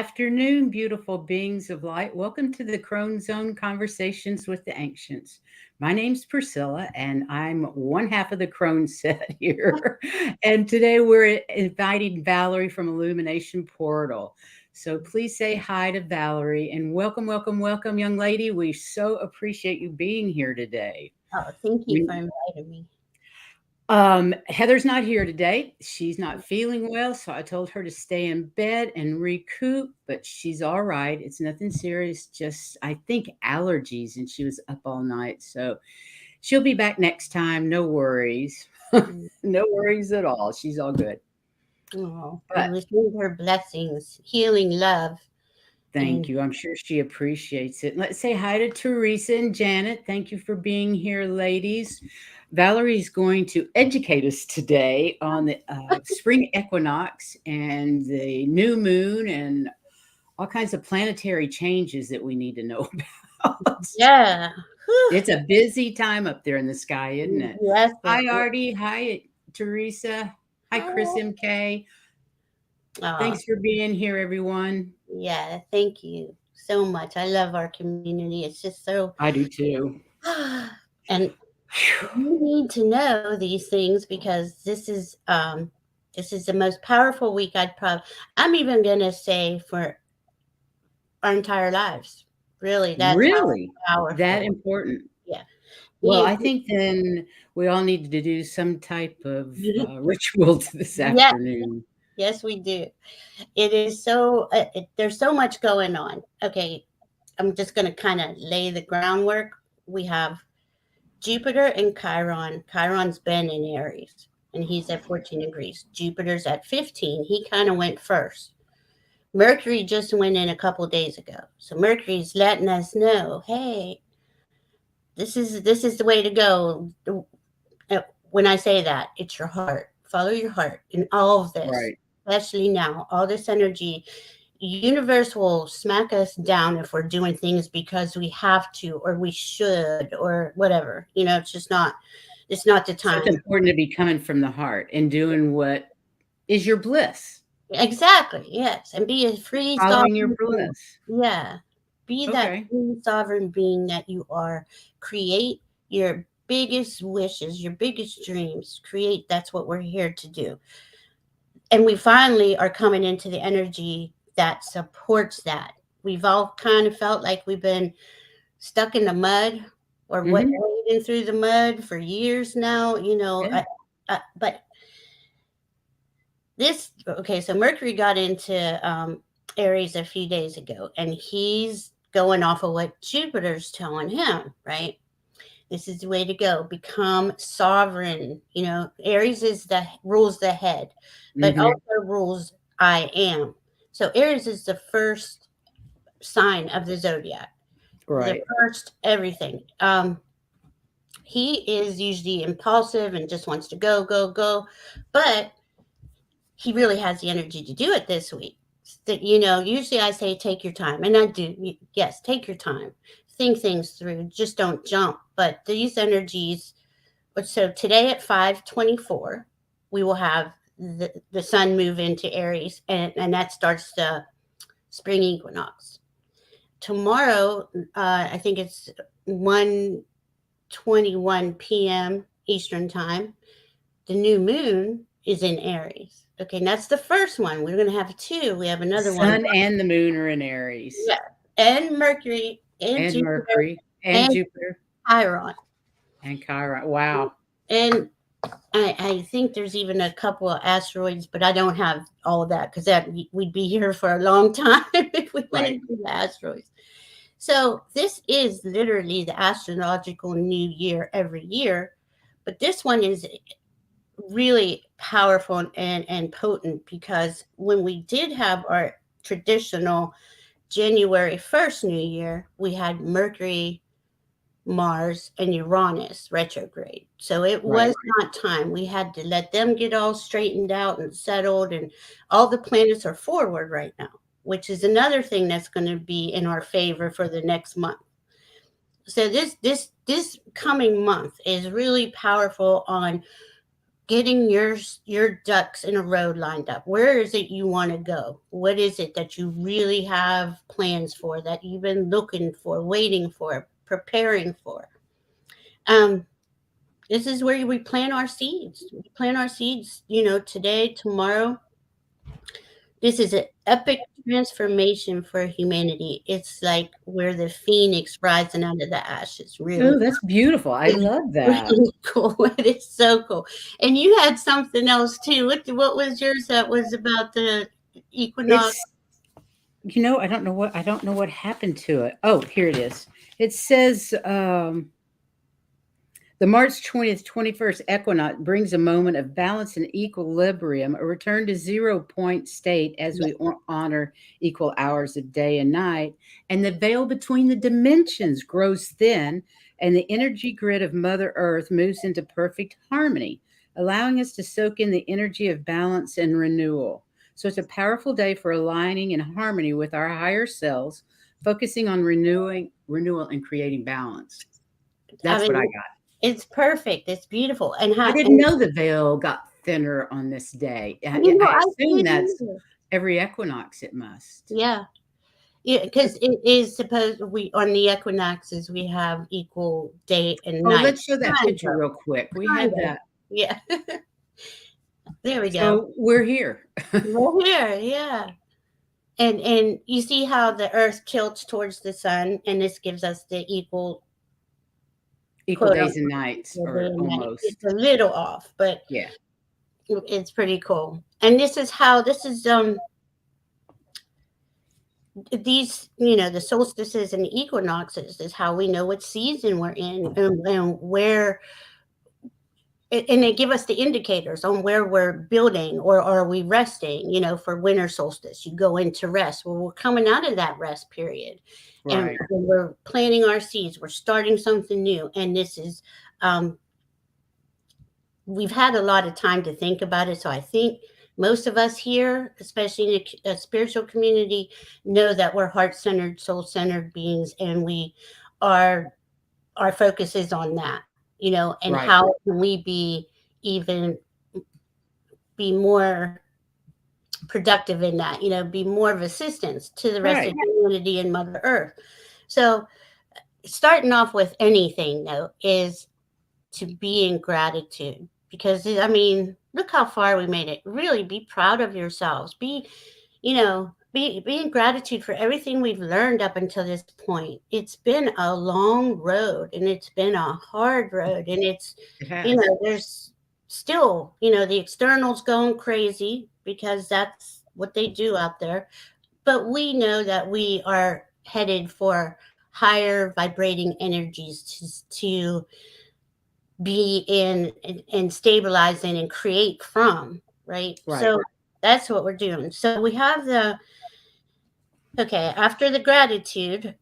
afternoon, beautiful beings of light. Welcome to the Crone Zone Conversations with the Ancients. My name's Priscilla, and I'm one half of the Crone set here. And today we're inviting Valerie from Illumination Portal. So please say hi to Valerie and welcome, welcome, welcome, young lady. We so appreciate you being here today. Oh, thank you for inviting me. Heather's not here today. She's not feeling well, so I told her to stay in bed and recoup, but she's all right. It's nothing serious, just I think allergies, and she was up all night. So she'll be back next time. No worries. No worries at all. She's all good. Oh, we But receive her blessings, healing love, thank and you. I'm sure she appreciates it. Let's say hi to Teresa and Janet. Thank you for being here, ladies. Valerie's going to educate us today on the spring equinox and the new moon and all kinds of planetary changes that we need to know about. yeah. Whew. It's a busy time up there in the sky, isn't it? Yes, Hi, Artie. Hi, Teresa. Hi, Chris oh, MK. oh, Thanks for being here, everyone. yeah. Thank you so much. I love our community. It's just so, I do too. and you need to know these things because this is the most powerful week I'm even gonna say for our entire lives. Really, that's how Really? That powerful. important? Yeah. Well, We, I think then we all need to do some type of rituals this yes, afternoon. yes, we do. It is so, there's so much going on. Okay, I'm just going to kind of lay the groundwork. We have Jupiter and Chiron. Chiron's been in Aries and he's at 14 degrees. Jupiter's at 15. He kind of went first. Mercury just went in a couple days ago. So Mercury's letting us know, hey, this is the way to go. When I say that, it's your heart. Follow your heart in all of this, Right. especially now. All this energy, universe will smack us down if we're doing things because we have to, or we should, or whatever. It's just not. It's not the So it's time. important to be coming from the heart and doing what is your bliss, Exactly. Yes, and be a free following your sovereign being. bliss. Yeah, be that Okay. free sovereign being that you are. Create your biggest wishes, your biggest dreams. Create. That's what we're here to do. And we finally are coming into the energy that supports that. We've all kind of felt like we've been stuck in the mud or what Hmm. wading through the mud for years now. Yeah. But this okay. So Mercury got into Aries a few days ago, and he's going off of what Jupiter's telling him. Right, this is the way to go. Become sovereign. Aries is the rules the head, but Hmm. also rules I am. So Aries is the first sign of the zodiac, the Right. first everything. He is usually impulsive and just wants to go, go, go, but he really has the energy to do it this week. That usually I say take your time, and I do. Yes, take your time, think things through. Just don't jump. But these energies. So today at 5:24, we will have the sun move into Aries, and that starts the spring equinox. Tomorrow, I think it's 1:21 p.m. Eastern time. The new moon is in Aries. Okay, and that's the first one. We're going to have two. We have The another one. sun and the moon are in Aries, Yeah, and Mercury and and Jupiter Mercury, and and Jupiter, Chiron. and Chiron. Wow. And I think there's even a couple of asteroids, but I don't have all of that because that we'd be here for a long time if we went Right. into the asteroids. So this is literally the astrological new year every year, but this one is really powerful and potent because when we did have our traditional January 1st New Year, we had Mercury, Mars, and Uranus retrograde. So it Right. was not time. We had to let them get all straightened out and settled, and all the planets are forward right now, which is another thing that's going to be in our favor for the next month. So this coming month is really powerful on getting your ducks in a row lined up. Where is it you want to go? What is it that you really have plans for, that you've been looking for, waiting for, preparing for? Um, this is where we plant our seeds. We plant our seeds, today, tomorrow. This is an epic transformation for humanity. It's like where the phoenix rising out of the ashes, Oh, really. that's beautiful. I It's love that. really cool. It is so cool. And you had something else too. What was yours that was about the equinox? It's I don't know what happened to it. Oh, here it is. It says the March 20th, 21st equinox brings a moment of balance and equilibrium, a return to 0 point state as Yeah, we honor equal hours of day and night. And the veil between the dimensions grows thin, and the energy grid of Mother Earth moves into perfect harmony, allowing us to soak in the energy of balance and renewal. So it's a powerful day for aligning in harmony with our higher selves, focusing on renewal and creating balance. I That's what I mean, got. it's perfect. It's beautiful. And I how didn't and know the veil got thinner on this day. I I assume didn't that's either. every equinox it must. Yeah. Yeah, because it is supposed we on the equinoxes we have equal day and Oh, night. let's show that Kind picture of, real quick. We kind have of. that. Yeah. There we go. So we're here. Right here, yeah. And you see how the earth tilts towards the sun, and this gives us the equal Equal quote days and unquote nights, equal day or and night. It's almost. a little off, but Yeah. it's pretty cool. And this is these the solstices and equinoxes is how we know what season we're in, and where, and they give us the indicators on where we're building, or are we resting. For winter solstice you go into rest. Well, we're coming out of that rest period, and Right. we're planting our seeds, we're starting something new. And this is, um, we've had a lot of time to think about it. So I think most of us here, especially in a spiritual community, know that we're heart-centered, soul-centered beings, and we are our focus is on that. And Right. how can we even be more productive in that, be more of assistance to the rest of Right. humanity and Mother Earth. So starting off with anything though is to be in gratitude, because I mean, look how far we made it. Really be proud of yourselves. Be in gratitude for everything we've learned up until this point. It's been a long road, and it's been a hard road, and It has. there's still, the externals going crazy because that's what they do out there. But we know that we are headed for higher vibrating energies to be in, and stabilize in and create from, right? Right. So that's what we're doing. So we have the okay, after the gratitude,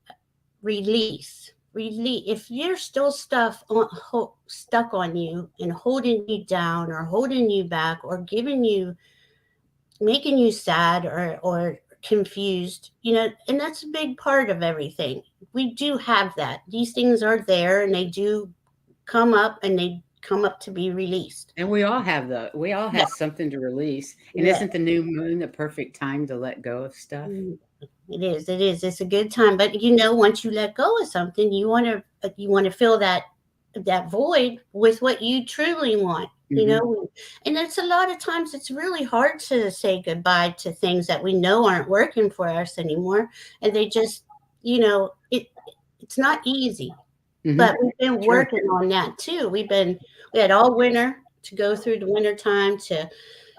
release. If you're still stuck on you and holding you down or holding you back or giving you making you sad or confused, and that's a big part of everything. We do have that. These things are there, and they do come up, and they come up to be released. And we all Yeah. have something to release. And Yeah. isn't the new moon the perfect time to let go of stuff? Mm, it is. It is. It's a good time. But once you let go of something, you want to fill that void with what you truly want. Hmm. And it's a lot of times it's really hard to say goodbye to things that we know aren't working for us anymore, and they just, it's not easy. Hmm. But we've been True. working on that too. We had all winter to go through the winter time to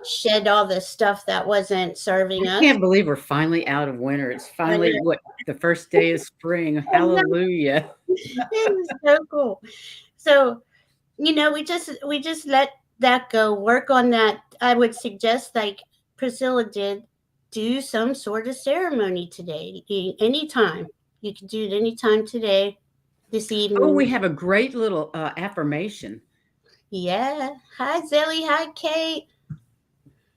shed all the stuff that wasn't serving I us. can't believe we're finally out of winter. It's I finally know. what, the first day of spring. Hallelujah. It was so cool. So, we just let that go. Work on that. I would suggest, like Priscilla did, do some sort of ceremony today. Anytime. You can do it anytime today, this Oh, evening. we have a great little affirmation. Yeah. Hi, Zelly. Hi, Kate.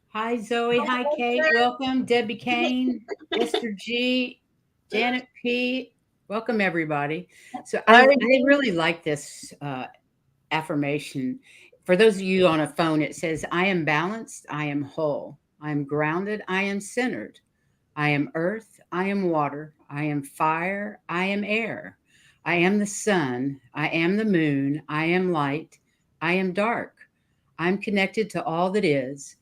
Hi, Zoe. Hi, Kate. Welcome. Debbie Kane, Esther G, Janet P. Welcome, everybody. So I Ari. really like this affirmation. For those of you on a phone, it says, I am balanced, I am whole, I am grounded, I am centered. I am earth, I am water, I am fire, I am air. I am the sun, I am the moon, I am light, I am dark. I'm connected to all that is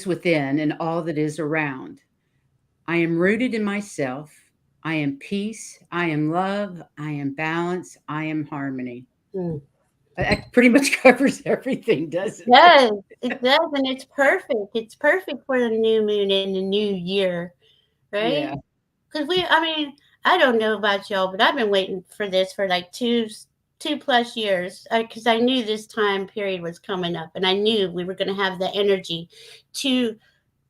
within, and all that is around. I am rooted in myself. I am peace, I am love, I am balance, I am harmony. Mm. That pretty much covers everything, doesn't it? Yes, it does, and it's perfect. It's perfect for the new moon and the new year, right? Yeah, Because I mean, I don't know about y'all, but I've been waiting for this for like two plus years because I knew this time period was coming up, and I knew we were going to have the energy to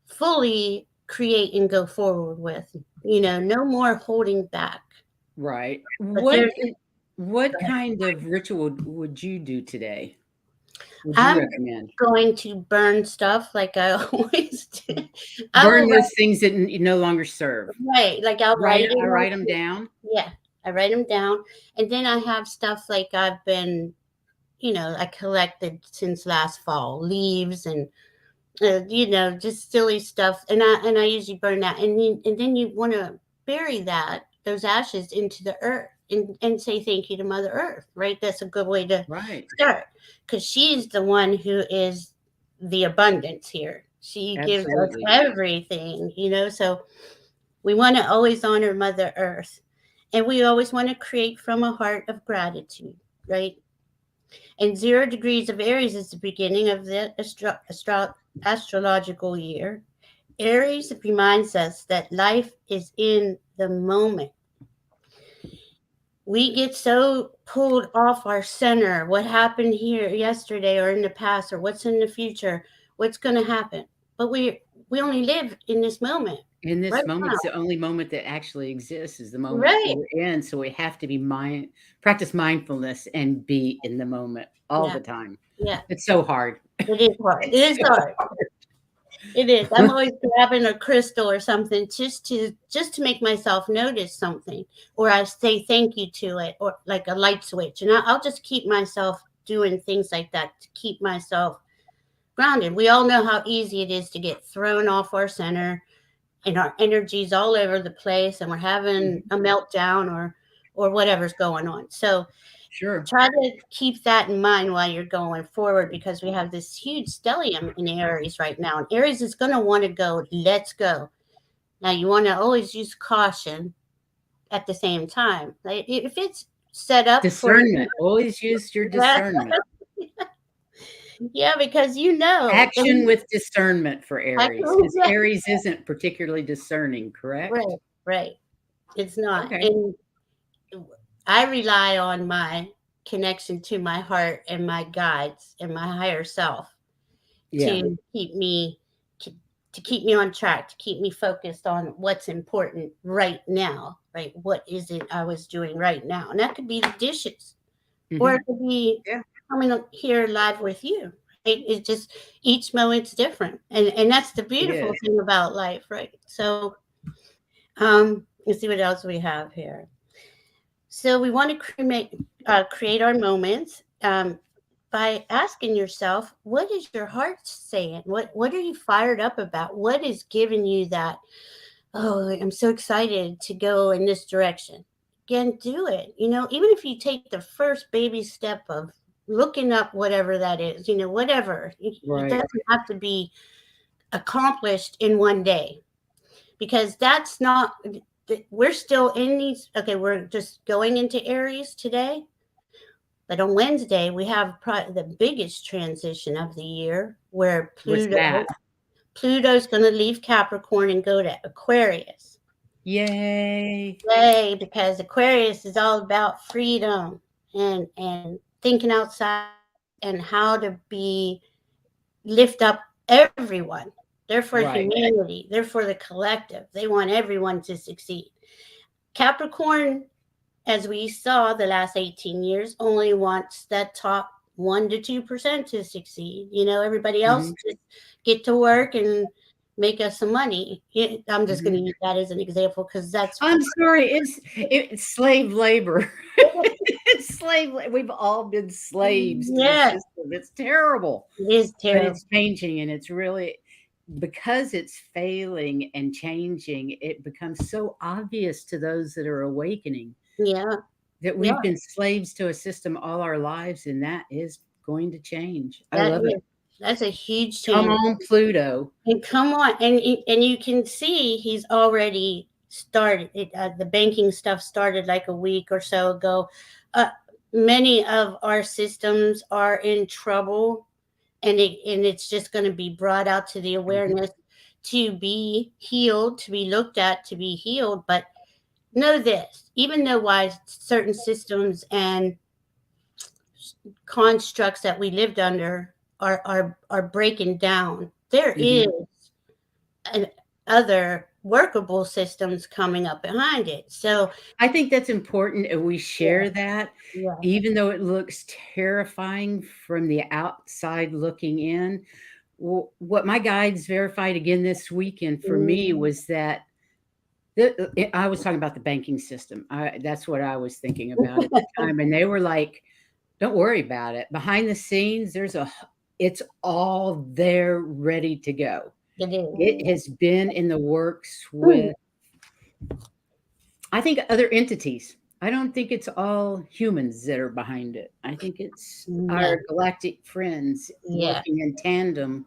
fully create and go forward with. No more holding back. right. But there's, What kind of ritual would you do today? Would you I'm recommend? going to burn stuff like I always do. I Burn will those things that no longer serve. write, like I'll write I it on. write them down. Yeah, I write them down, and then I have stuff like I've been, I collected since last fall, leaves and just silly stuff, and I usually burn that, and then you want to bury those ashes into the earth and say thank you to Mother Earth, right? That's a good way to Right. start because she's the one who is the abundance here. She gives us Absolutely. everything, so we want to always honor Mother Earth, and we always want to create from a heart of gratitude, right? And 0 degrees of Aries is the beginning of the astrological year. Aries reminds us that life is in the moment. We get so pulled off our center. What happened here yesterday or in the past or what's in the future? What's going to happen? But we only live in this moment In this right moment, now. it's the only moment that actually exists is the moment Right. we're in. So we have to practice mindfulness and be in the moment all Yeah. the time. Yeah. It's so hard. It is hard. It It's is so hard. hard. It is. I'm always grabbing a crystal or something just to make myself notice something, or I say thank you to it, or like a light switch, and I'll just keep myself doing things like that to keep myself grounded. We all know how easy it is to get thrown off our center, and our energy's all over the place, and we're having a meltdown or whatever's going on. So Sure. try to keep that in mind while you're going forward because we have this huge stellium in Aries right now. And Aries is going to want to go, let's go. Now, you want to always use caution at the same time. Like, if it's set up for Discernment. Always use your that, discernment. yeah, because Action with discernment for I Aries, can, because Aries isn't particularly discerning, right, correct? right. It's not. Okay. And I rely on my connection to my heart and my guides and my higher self Yeah. to keep me to keep me on track, to keep me focused on what's important right now, right? What is it I was doing right now? And that could be the dishes, or Hmm. it could be Yeah. coming here live with you. Right? It's just each moment's different, and that's the It beautiful is. thing about life, right? So, let's see what else we have here. So we want to create our moments by asking yourself, what is your heart saying? What are you fired up about? What is giving you that? Oh, I'm so excited to go in this direction. Again, do it. Even if you take the first baby step of looking up whatever that is, whatever. It Right. doesn't have to be accomplished in one day because that's not. We're still in these. Okay, we're just going into Aries today. But on Wednesday, we have the biggest transition of the year where What's that? Pluto's going to leave Capricorn and go to Aquarius. Yay. Yay, because Aquarius is all about freedom and thinking outside the box and how to lift up everyone. They're for Right. humanity. They're for the collective. They want everyone to succeed. Capricorn, as we saw the last 18 years, only wants that top 1 to 2% to succeed. Everybody else Hmm. just get to work and make us some money. I'm just going Hmm. to use that as an example because that's I'm sorry. It's slave labor. We've all been slaves to the Yeah, system. It's terrible, it is but terrible. it's changing, and it's really because it's failing and changing, it becomes so obvious to those that are awakening Yeah, that yeah, we've been slaves to a system all our lives, and that is going to change. I that love it. is that's a huge Come change. on, Pluto. And come on, and you can see he's already started. The banking stuff started like a week or so ago. Uh, Many of our systems are in trouble, and it's just going to be brought out to the Mhm. awareness to be healed, to be looked at, to be healed. But know this: even though why certain systems and constructs that we lived under are breaking down, there is Mhm. and other workable systems coming up behind it. So I think that's important, and we yeah, share that, yeah, even though it looks terrifying from the outside looking in. What my guides verified again this weekend for mm, me was that I was talking about the banking system. That's what I was thinking about at the time, and they were like, "Don't worry about it. Behind the scenes, it's all there, ready to go. it is. It has been in the works Mm, with, I think, other entities. I don't think it's all humans that are behind it. I think it's no, our galactic friends yeah, working in tandem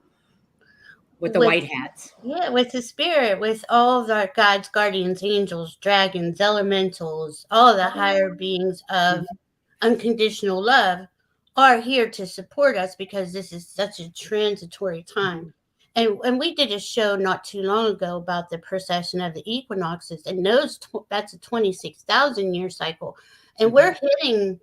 with the with white hats." yeah, with the spirit, with all of our guides, guardians, angels, dragons, elementals, all the higher beings of Mhm, unconditional love are here to support us because this is such a transitory time. mhm, And we did a show not too long ago about the precession of the equinoxes, and that's a 26,000 year cycle, and mhm. we're hitting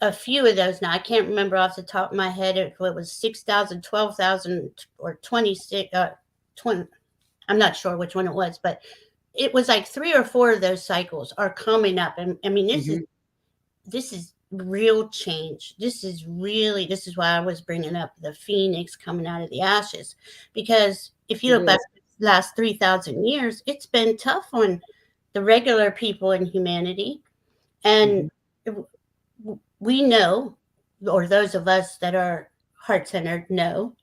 a few of those now. I can't remember off the top of my head if it was 6,000, 12,000, or 26, 20. I'm not sure which one it was, but it was like three or four of those cycles are coming up, and I mean Mhm. this is real change. This is why I was bringing up the phoenix coming out of the ashes, because if you It look back is. the last 3,000 years, it's been tough on the regular people in humanity. And Mhm. we know, or those of us that are heart centered know,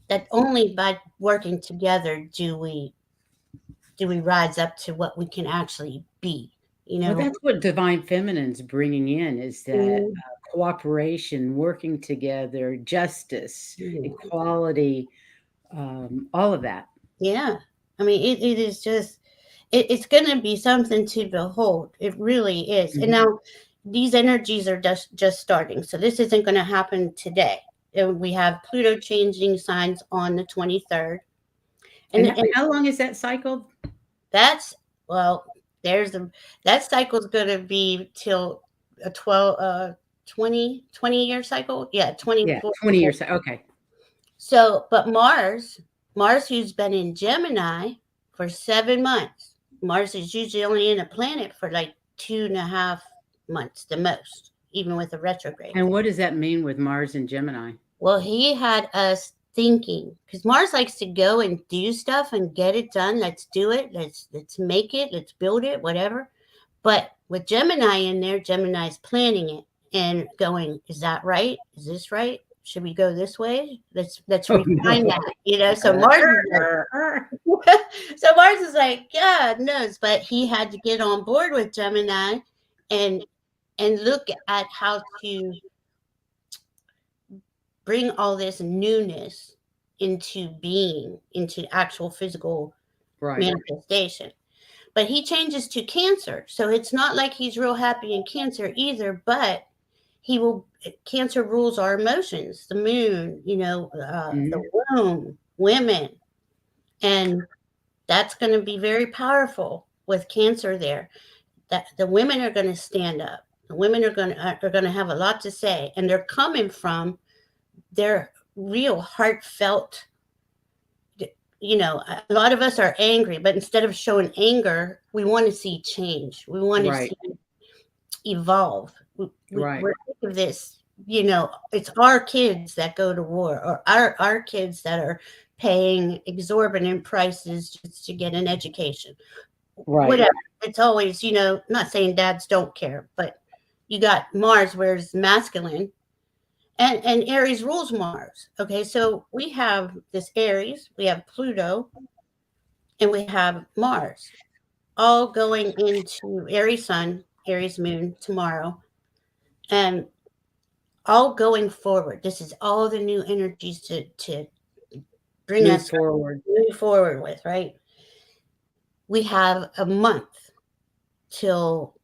that only by working together do we rise up to what we can actually be, you Well, know. that's what divine feminine's bringing in is that Mm, cooperation, working together, justice, yeah. equality, all of that. Yeah. I mean, it is just, it's going to be something to behold. It really is. And Mhm. now these energies are just starting. So this isn't going to happen today. And we have Pluto changing signs on the 23rd. And, And and how long is that cycle? that's, well, there's the, that cycle's going to be till a 20 year cycle. Yeah, Yeah, 24. 20 years. Okay. So, but Mars, who's been in Gemini for 7 months, Mars is usually only in a planet for like 2.5 months, the most, even with a retrograde. And what does that mean with Mars and Gemini? Well, he had us thinking because Mars likes to go and do stuff and get it done. Let's do it. Let's make it. Let's build it. Whatever. But with Gemini in there, Gemini's planning it and going, is that right? Is this right? Should we go this way? Let's Oh, refine no. that. So Mars is like, so Mars is like, God knows, but he had to get on board with Gemini and look at how to bring all this newness into being, into actual physical Right. manifestation. But he changes to Cancer. So it's not like he's real happy in Cancer either, but he will, Cancer rules our emotions, the moon, the Mhm. womb, women. And that's going to be very powerful with Cancer there. That the women are going to stand up. The women are going to have a lot to say, and they're coming from their real heartfelt. A lot of us are angry, but instead of showing anger, we want to see change. We want to Right. see evolve. Right. We're sick of this. It's our kids that go to war, or our kids that are paying exorbitant prices just to get an education. Right. Whatever. It's always, not saying dads don't care, but You got Mars, where it's masculine, and Aries rules Mars. Okay, so we have this Aries, we have Pluto, and we have Mars, all going into Aries Sun, Aries Moon tomorrow, and all going forward. This is all the new energies to bring Move us forward. move forward with, right? We have a month till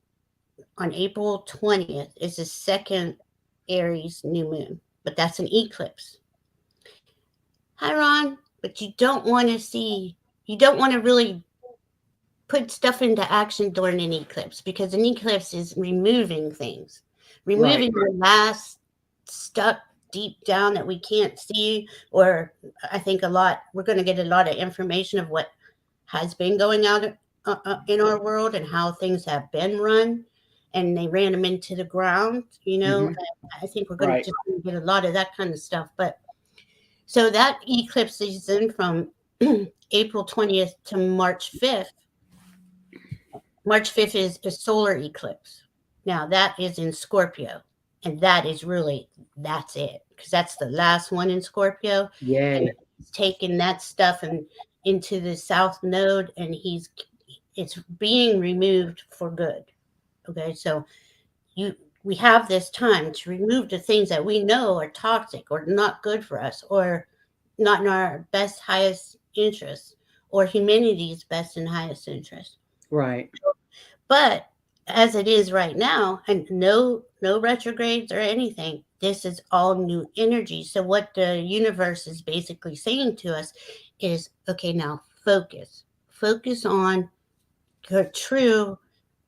on April 20th is the second Aries new moon, but that's an eclipse. Hi, Ron. But you don't want to really put stuff into action during an eclipse, because an eclipse is removing things, Right. removing the last stuff deep down that we can't see. Or I think we're going to get a lot of information of what has been going out in our world and how things have been run, and they ran them into the ground. Hmm. I think we're going to Right. just get a lot of that kind of stuff. But so that eclipse season from April 20th to March 5th. March 5th is a solar eclipse. Now that is in Scorpio. And that is really, that's it. Because that's the last one in Scorpio. And Yay. he's taking that stuff and into the south node, and it's being removed for good. Okay, so you we have this time to remove the things that we know are toxic or not good for us, or not in our best highest interest, or humanity's best and highest interest. Right. But as it is right now, and no retrogrades or anything, this is all new energy. So what the universe is basically saying to us is, okay, now focus on your true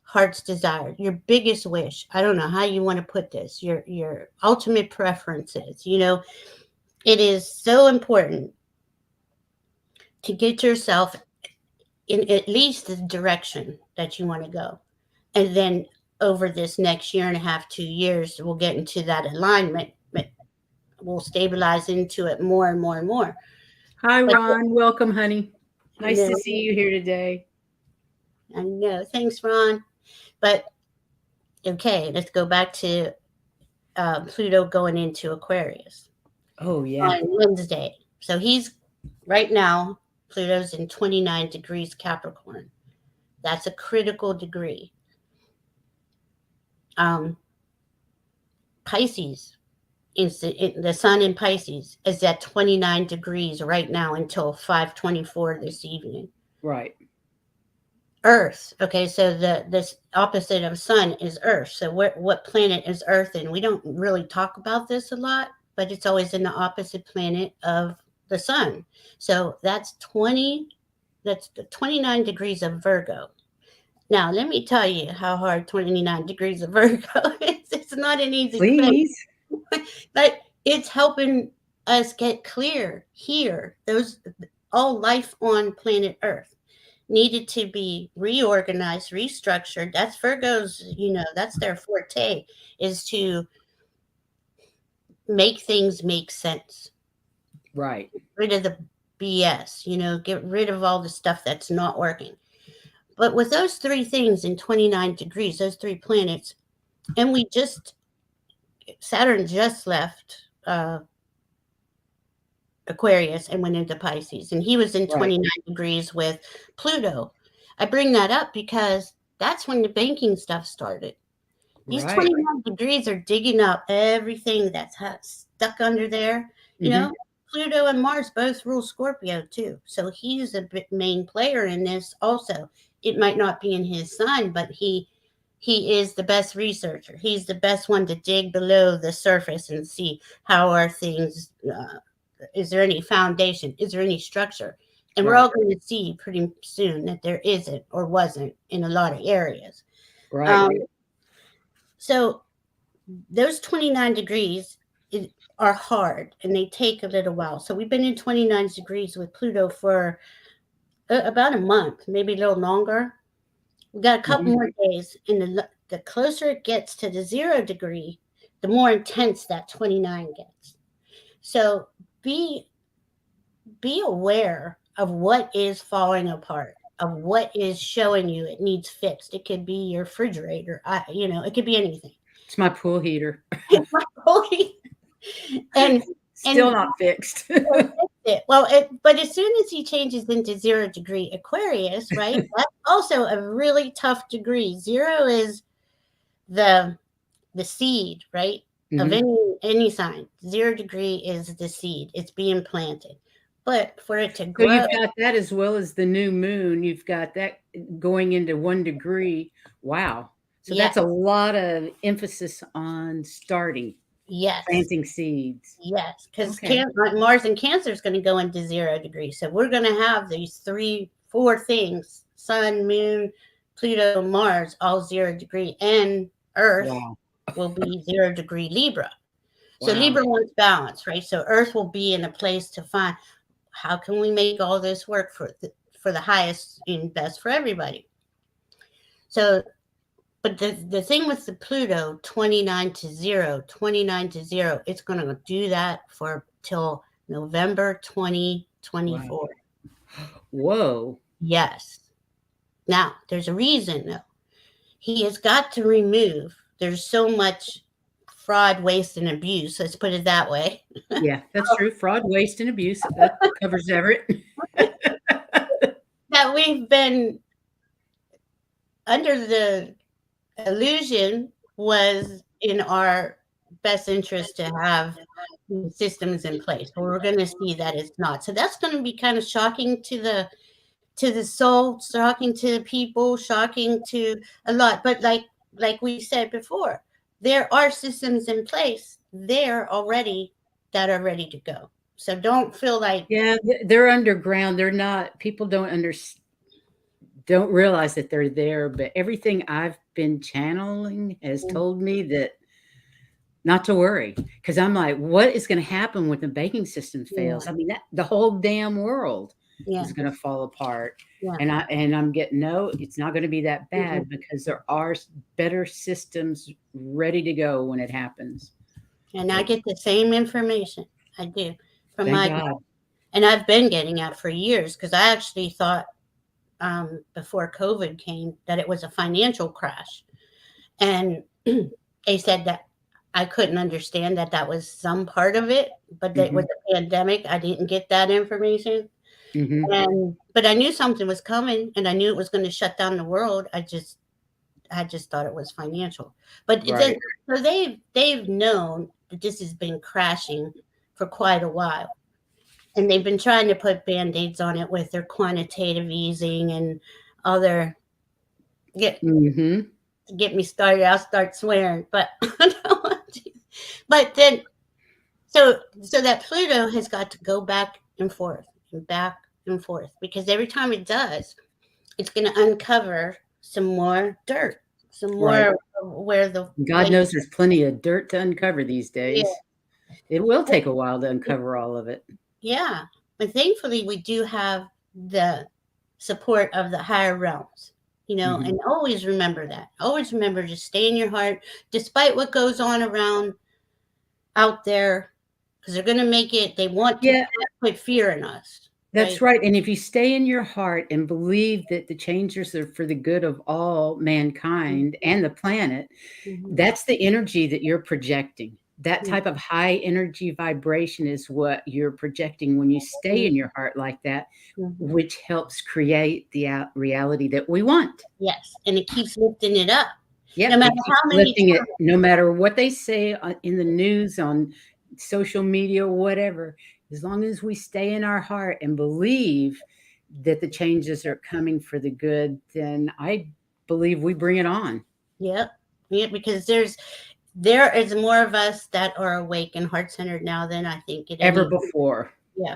heart's desire, your biggest wish. I don't know how you want to put this, your ultimate preferences. It is so important to get yourself in at least the direction that you want to go. And then over this next year and a half, 2 years, we'll get into that alignment. We'll stabilize into it more and more and more. Hi, But Ron. Welcome, honey. I Nice to know, see you here today. I know. Thanks, Ron. But okay, let's go back to Pluto going into Aquarius Oh, yeah. on Wednesday. So he's right now, Pluto's in 29 degrees Capricorn. That's a critical degree. Um, Pisces is the sun in Pisces is at 29 degrees right now until 5:24 this evening. Right. Earth. Okay, so this opposite of sun is Earth. So what planet is Earth in? We don't really talk about this a lot, but it's always in the opposite planet of the sun. So that's the 29 degrees of Virgo. Now, let me tell you how hard 29 degrees of Virgo is. It's not an easy place, Please. but it's helping us get clear here. Those all life on planet Earth needed to be reorganized, restructured. That's Virgo's, that's their forte, is to make things make sense. Right. Get rid of the BS, get rid of all the stuff that's not working. But with those three things in 29 degrees, those three planets, and Saturn just left Aquarius and went into Pisces, and he was in Right. 29 degrees with Pluto. I bring that up because that's when the banking stuff started. These Right. 29 degrees are digging up everything that's stuck under there. Hmm. Pluto and Mars both rule Scorpio too. So he's a main player in this also. It might not be in his sign, but he is the best researcher. He's the best one to dig below the surface and see how are things. Is there any foundation? Is there any structure? And we're all Right. going to see pretty soon that there isn't or wasn't in a lot of areas. Right. Um, so those 29 degrees are hard, and they take a little while. So we've been in 29 degrees with Pluto for about a month, maybe a little longer. We got a couple Hmm. more days, and the closer it gets to the 0 degree, the more intense that 29 gets. So be aware of what is falling apart, of what is showing you it needs fixed. It could be your refrigerator, it could be anything. It's my pool heater. and Still and not fixed. well, but as soon as he changes into 0 degree Aquarius, right? That's also a really tough degree. 0 is the seed, right? Of Mhm. any sign. 0 degree is the seed. It's being planted. But for it to So grow, you've got that as well as the new moon. You've got that going into 1 degree. Wow. So yes, that's a lot of emphasis on starting, yes, planting seeds. yes, because Okay. Mars in Cancer is going to go into 0 degree. So we're going to have these 4 things: Sun, Moon, Pluto, Mars, all 0 degree, and Earth Wow. will be 0 degree Libra. So Wow. Libra wants balance, right? So Earth will be in a place to find how can we make all this work for the highest and best for everybody. So, but the thing with the Pluto 29 to 0, it's going to do that for till November Wow. 2024. Whoa. Yes. Now, there's a reason though. He has got to remove, there's so much fraud, waste, and abuse. Let's put it that way. Yeah, that's true. Fraud, waste, and abuse. That covers everything. That we've been under the illusion was in our best interest to have systems in place, but we're going to see that it's not. So that's going to be kind of shocking to the soul, shocking to the people, shocking to a lot. But like we said before, there are systems in place there already that are ready to go. So don't feel like Yeah, they're underground. They're not, people don't realize that they're there, but everything I've been channeling has told me that not to worry, because I'm like, what is going to happen when the banking system yeah, fails? I mean, that the whole damn world yeah, is going to fall apart. yeah. And I'm getting, no, it's not going to be that Mhm. bad because there are better systems ready to go when it happens. And I But get the same information. I do from thank my, God. and I've been getting out for years because I actually thought before COVID came that it was a financial crash. And they said that I couldn't understand that that was some part of it, but that with Hmm. the pandemic, I didn't get that information. Hmm. But I knew something was coming, and I knew it was going to shut down the world. I just thought it was financial. But then, Right. so they've known that this has been crashing for quite a while, and they've been trying to put band-aids on it with their quantitative easing and other get Hmm. get me started. I'll start swearing, but I don't want to. But then, so that Pluto has got to go back and forth because every time it does, it's going to uncover some more dirt, some Right. more where the God waste. knows there's plenty of dirt to uncover these Yeah, days. It will take a while to uncover all of it. yeah. But thankfully, we do have the support of the higher realms. Hmm. And always remember that. Always remember to stay in your heart, despite what goes on around out there, because they're going to make it. They want to Yeah, put fear in us, that's right? right. And if you stay in your heart and believe that the changes are for the good of all mankind and the planet, Mhm. that's the energy that you're projecting. That Mhm. type of high energy vibration is what you're projecting when you stay in your heart like that, Mhm. which helps create the reality that we want. Yes, and it keeps lifting it up, no Yep, matter it keeps how many lifting it times. no matter what they say in the news, on social media, whatever. As long as we stay in our heart and believe that the changes are coming for the good, then I believe we bring it on. Yep, yeah, because there is more of us that are awake and heart centered now than I think at Ever any. before. Yeah.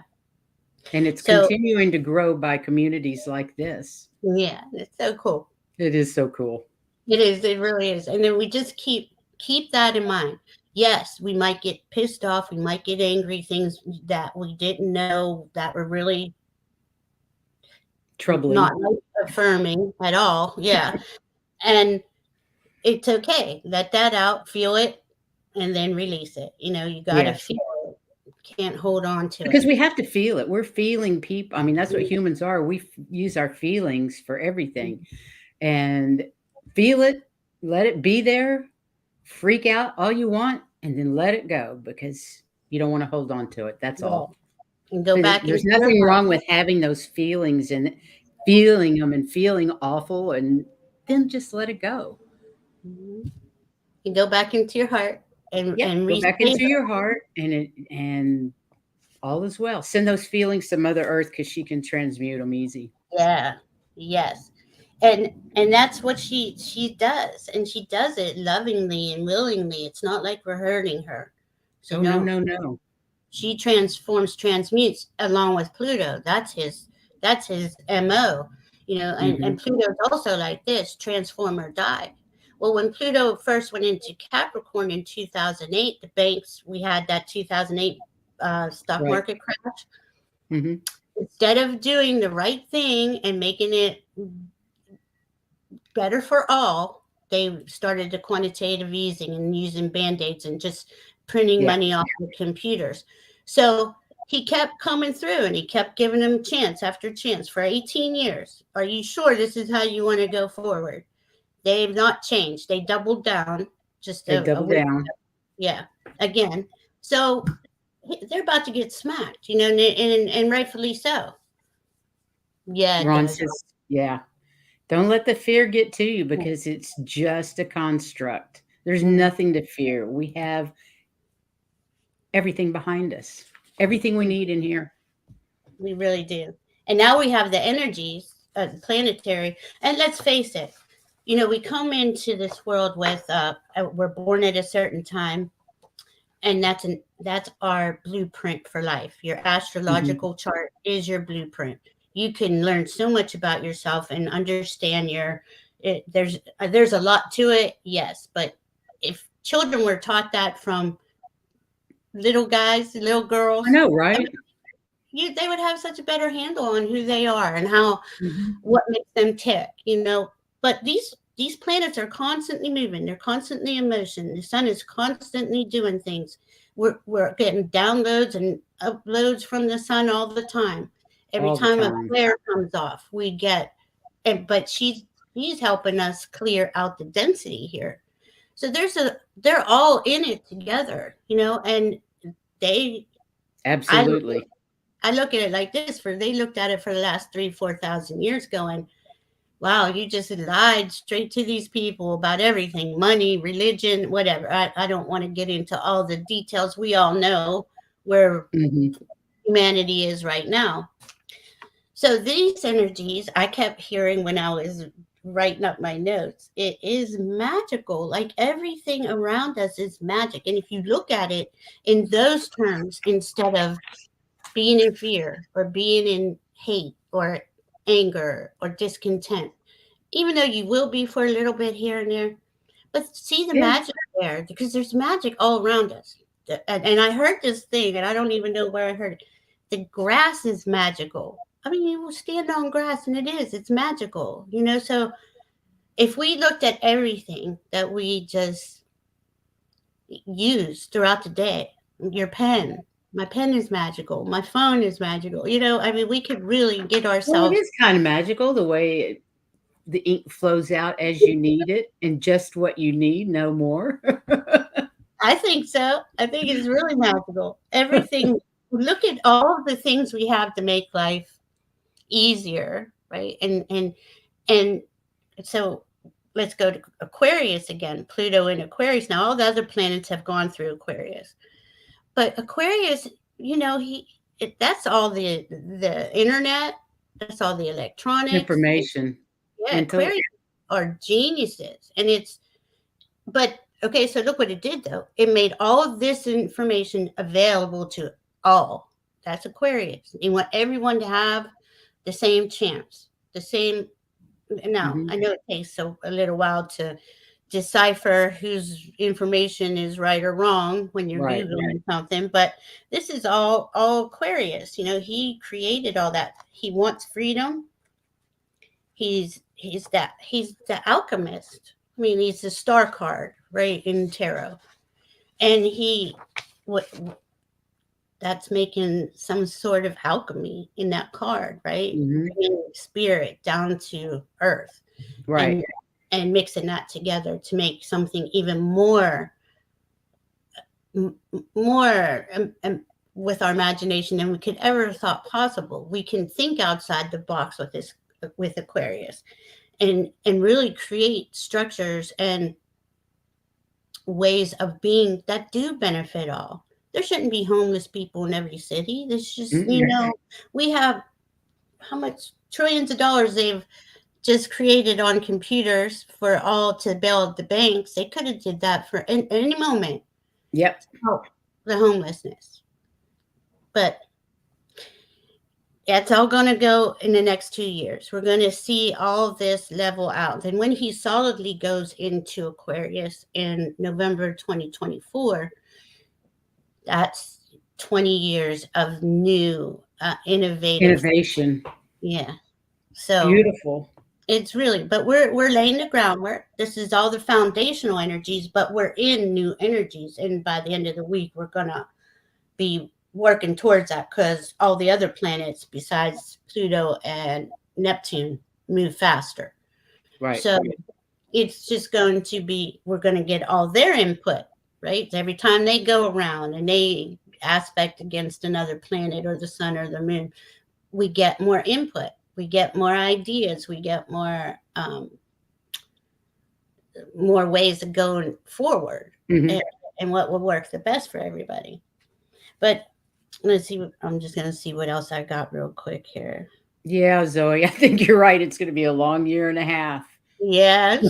And it's So continuing to grow by communities like this. yeah, it's so cool. It is so cool. It is. It really is. And then we just keep that in mind. Yes, we might get pissed off. We might get angry. Things that we didn't know that were really not Troubling. affirming at all. Yeah, and it's okay. Let that out. Feel it, and then release it. You got to Yes. feel it. Can't hold on to Because it. we have to feel it. We're feeling people. I mean, that's what humans are. We use our feelings for everything. And feel it, let it be there, freak out all you want and then let it go because you don't want to hold on to it. That's Yeah. all. And go back There's into your nothing heart. wrong with having those feelings and feeling them and feeling awful and then just let it go. Mhm. And go back into your heart Yep, and go back receive into it. your heart and all is well. Send those feelings to Mother Earth because she can transmute them easy. Yeah. Yes. And that's what she does. And she does it lovingly and willingly. It's not like we're hurting her. So Oh, no, don't. no, no. She transforms, transmutes along with Pluto. That's his MO. And Mhm. Pluto's also like this, transform or die. Well, when Pluto first went into Capricorn in 2008, the banks, we had that 2008 stock Right. market crash. Mhm. Instead of doing the right thing and making it better for all, they started the quantitative easing and using band-aids and just printing Yeah. money off the computers. So he kept coming through and he kept giving them chance after chance for 18 years. Are you sure this is how you want to go forward? They've not changed. They doubled down just They a double week. down. Yeah, again. So they're about to get smacked, and rightfully so. Yeah, it Ron does. says, yeah. Don't let the fear get to you because it's just a construct. There's Mm, nothing to fear. We have everything behind us, everything we mm. need in here. We really do. And now we have the energies, planetary. And let's face it, we come into this world with, we're born at a certain time, and that's our blueprint for life. Your Mhm. astrological chart is your blueprint. You can learn so much about yourself and understand there's a lot to it, yes, but if children were taught that from little guys, little I girls, know, right? they would have such a better handle on who they are and how Mhm. what makes them tick. But these planets are constantly moving, they're constantly in motion, the sun is constantly doing things. We're getting downloads and uploads from the sun all the time. Every All the time a time. flare comes off, we get. But she's helping us clear out the density here. So they're all in it together, and they I Absolutely. I look at it like this: for they looked at it for the last 3,000-4,000 years, going, "Wow, you just lied straight to these people about everything, money, religion, whatever." I don't want to get into all the details. We all know where Mhm. humanity is right now. So these energies, I kept hearing when I was writing up my notes, it is magical. Like everything around us is magic. And if you look at it in those terms, instead of being in fear or being in hate or anger or discontent, even though you will be for a little bit here and there, but see the Yeah. magic there because there's magic all around us. And I heard this thing, and I don't even know where I heard it. The grass is magical. I mean, you will stand on grass, and it's magical. So if we looked at everything that we just use throughout the day, your pen, my pen is magical, my phone is magical. I mean, we could really get Well, it ourselves. is kind of magical the way the ink flows out as you need it and just what you need, no more. I think so. I think it's really magical. Everything. Look at all of the things we have to make life easier, right? And so let's go to Aquarius again. Pluto in Aquarius. Now all the other planets have gone through Aquarius, but Aquarius, that's all the internet. That's all the electronics. Information. Yeah, Intel. Aquarius are geniuses, and it's but okay, so look what it did though. It made all of this information available to all. That's Aquarius. You want everyone to have the same chance, the same. Now, Mhm. I know it takes a little while to decipher whose information is right or wrong when you're Right. googling something, but this is all Aquarius. He created all that. He wants freedom. He's the alchemist. I mean, he's the star card, right, in tarot. And what that's making some sort of alchemy in that card, right? Mhm. Bringing spirit down to earth. Right. And and mixing that together to make something even more with our imagination than we could ever thought possible. We can think outside the box with this, with Aquarius, and really create structures and ways of being that do benefit all. There shouldn't be homeless people in every city. There's just, we have how much trillions of dollars they've just created on computers for all to bail out the banks. They could have did that for in any moment. Yep. To help the homelessness. But it's all going to go in the next 2 years. We're going to see all of this level out. And when he solidly goes into Aquarius in November 2024, that's 20 years of new Innovation. Yeah. So beautiful. It's really, but we're laying the groundwork. This is all the foundational energies, but we're in new energies. And by the end of the week, we're going to be working towards that, because all the other planets besides Pluto and Neptune move faster. Right. So it's just going to be, we're going to get all their input, right? Every time they go around and they aspect against another planet or the sun or the moon, we get more input. We get more ideas. We get more ways of going forward, and what will work the best for everybody. But let's see. I'm just going to see what else I got real quick here. Yeah, Zoe, I think you're right. It's going to be a long year and a half. Yeah,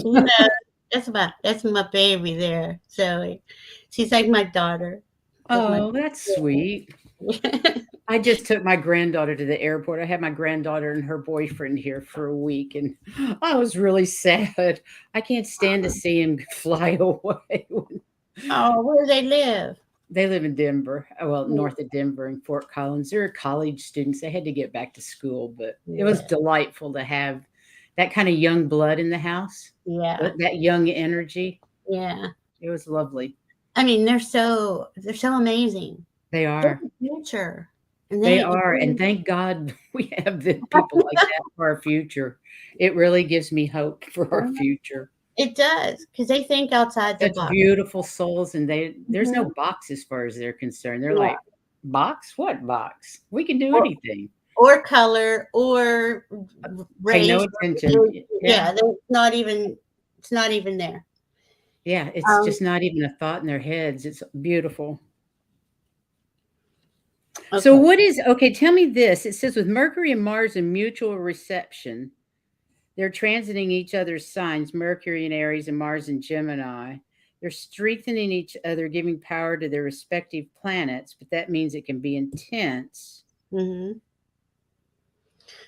that's my baby there, Zoe. She's like my daughter. That's sweet. I just took my granddaughter to the airport. I had my granddaughter and her boyfriend here for a week, and I was really sad. I can't stand to see him fly away. Oh, where do they live? They live in Denver, well, north of Denver in Fort Collins. They're college students. They had to get back to school, but it was delightful to have that kind of young blood in the house. Yeah. That young energy. Yeah. It was lovely. I mean, they're so amazing. They are. They're the future. And they are. And thank God we have the people like that for our future. It really gives me hope for our future. It does, because they think outside the box. Beautiful souls, and there's no box as far as they're concerned. They're like, box? What box? We can do anything. Or color, or race. Pay no attention. Yeah, it's not even there. Yeah, it's just not even a thought in their heads. It's beautiful. Okay. So tell me this. It says with Mercury and Mars in mutual reception, they're transiting each other's signs, Mercury in Aries and Mars in Gemini. They're strengthening each other, giving power to their respective planets, but that means it can be intense. Mm-hmm.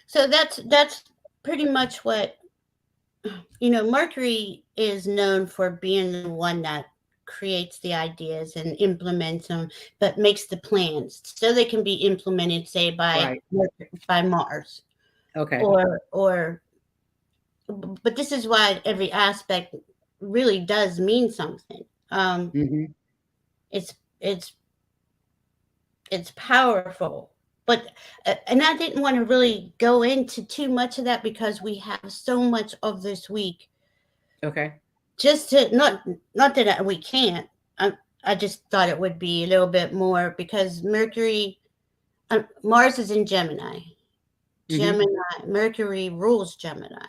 So that's pretty much what, Mercury is known for being the one that creates the ideas and implements them, but makes the plans so they can be implemented, say by Mars. Okay. But this is why every aspect really does mean something. It's powerful. But and I didn't want to really go into too much of that because we have so much of this week. Okay. Just to not that we can't. I just thought it would be a little bit more because Mercury, Mars is in Gemini. Mercury rules Gemini.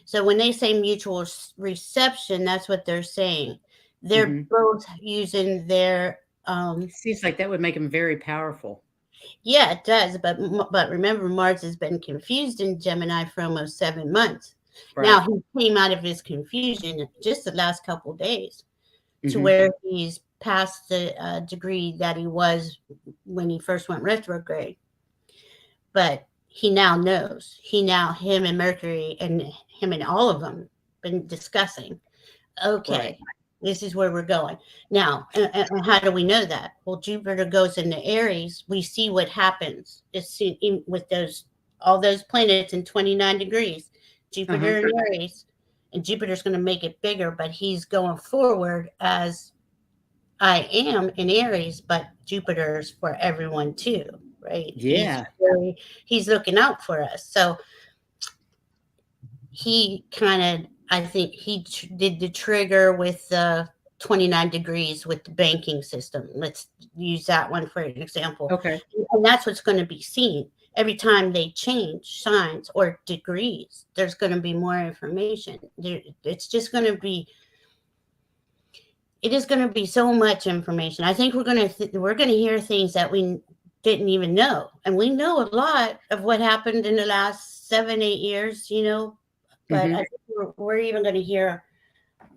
So when they say mutual reception, that's what they're saying. They're both using their. Seems like that would make them very powerful. Yeah, it does. But remember, Mars has been confused in Gemini for almost 7 months. Right. Now he came out of his confusion just the last couple of days to where he's past the degree that he was when he first went retrograde. But he now knows. Him and Mercury and him and all of them been discussing. Okay, this is where we're going. Now, and how do we know that? Well, Jupiter goes into Aries. We see what happens. It's with all those planets in 29 degrees. Jupiter in Aries. And Jupiter's going to make it bigger, but he's going forward as I am in Aries, but Jupiter's for everyone too, right? Yeah. He's looking out for us. So he kind of I think he did the trigger with the 29 degrees with the banking system. Let's use that one for an example. Okay. And that's what's going to be seen. Every time they change signs or degrees, there's going to be more information. It's just going to be, it is going to be so much information. I think we're going to hear things that we didn't even know, and we know a lot of what happened in the last 7-8 years, but I Mm-hmm. think we're even going to hear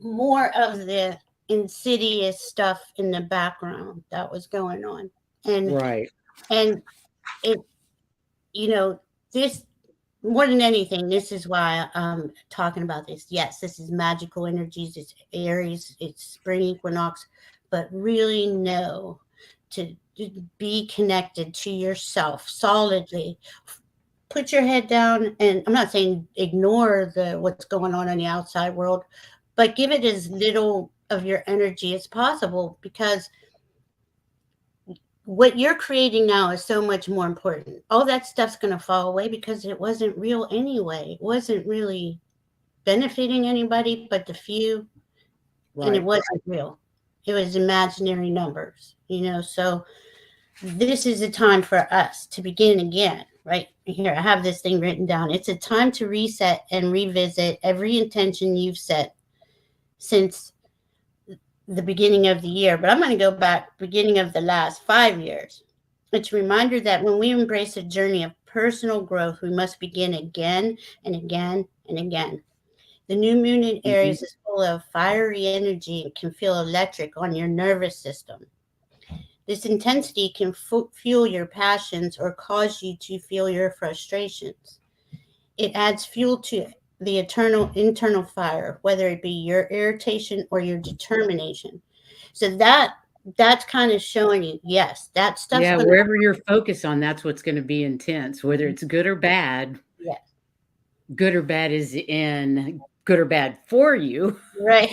more of the insidious stuff in the background that was going on, and Right. and it, this, more than anything, this is why I'm talking about this. Yes, this is magical energies, it's Aries, it's spring equinox, but really know to be connected to yourself solidly. Put your head down, and I'm not saying ignore the what's going on in the outside world, but give it as little of your energy as possible, because what you're creating now is so much more important. All that stuff's going to fall away because it wasn't real anyway. It wasn't really benefiting anybody but the few, and it Right. wasn't real. It was imaginary numbers, So this is a time for us to begin again. Right here, I have this thing written down. It's a time to reset and revisit every intention you've set since the beginning of the year. But I'm going to go back beginning of the last 5 years. It's a reminder that when we embrace a journey of personal growth, we must begin again and again and again. The new moon in Mm-hmm. Aries is full of fiery energy and can feel electric on your nervous system. This intensity can fuel your passions or cause you to feel your frustrations. It adds fuel to the eternal internal fire, whether it be your irritation or your determination. So that's kind of showing you, yes, that stuff's Yeah, gonna, wherever you're focused on, that's what's going to be intense, whether it's good or bad. yes, Good or bad is in good or bad for you. right.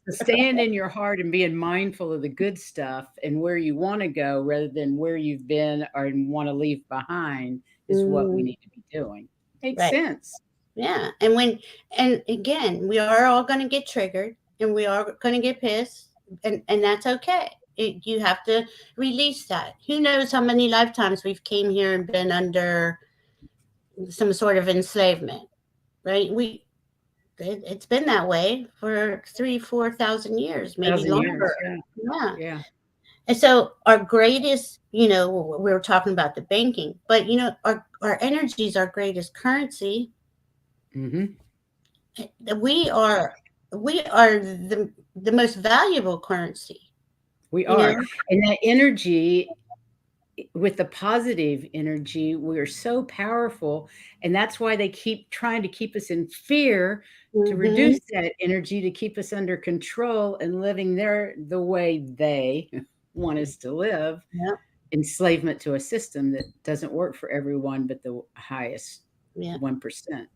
So staying in your heart and being mindful of the good stuff and where you want to go rather than where you've been or want to leave behind is what we Mm, need to be doing. Makes right. sense. Yeah. And again, we are all going to get triggered, and we are going to get pissed, and that's okay. You have to release that. Who knows how many lifetimes we've came here and been under some sort of enslavement, right? It's been that way for 3,000-4,000 years, maybe 1,000 years. longer. Yeah. Yeah. Yeah. And so our greatest, we were talking about the banking, but our energy is our greatest currency. Hmm. We are the most valuable currency, We you know? are. And that energy, with the positive energy, we're so powerful. And that's why they keep trying to keep us in fear to Mm-hmm. reduce that energy, to keep us under control and living the way they want us to live, Yeah. enslavement to a system that doesn't work for everyone but the highest Yeah. 1%.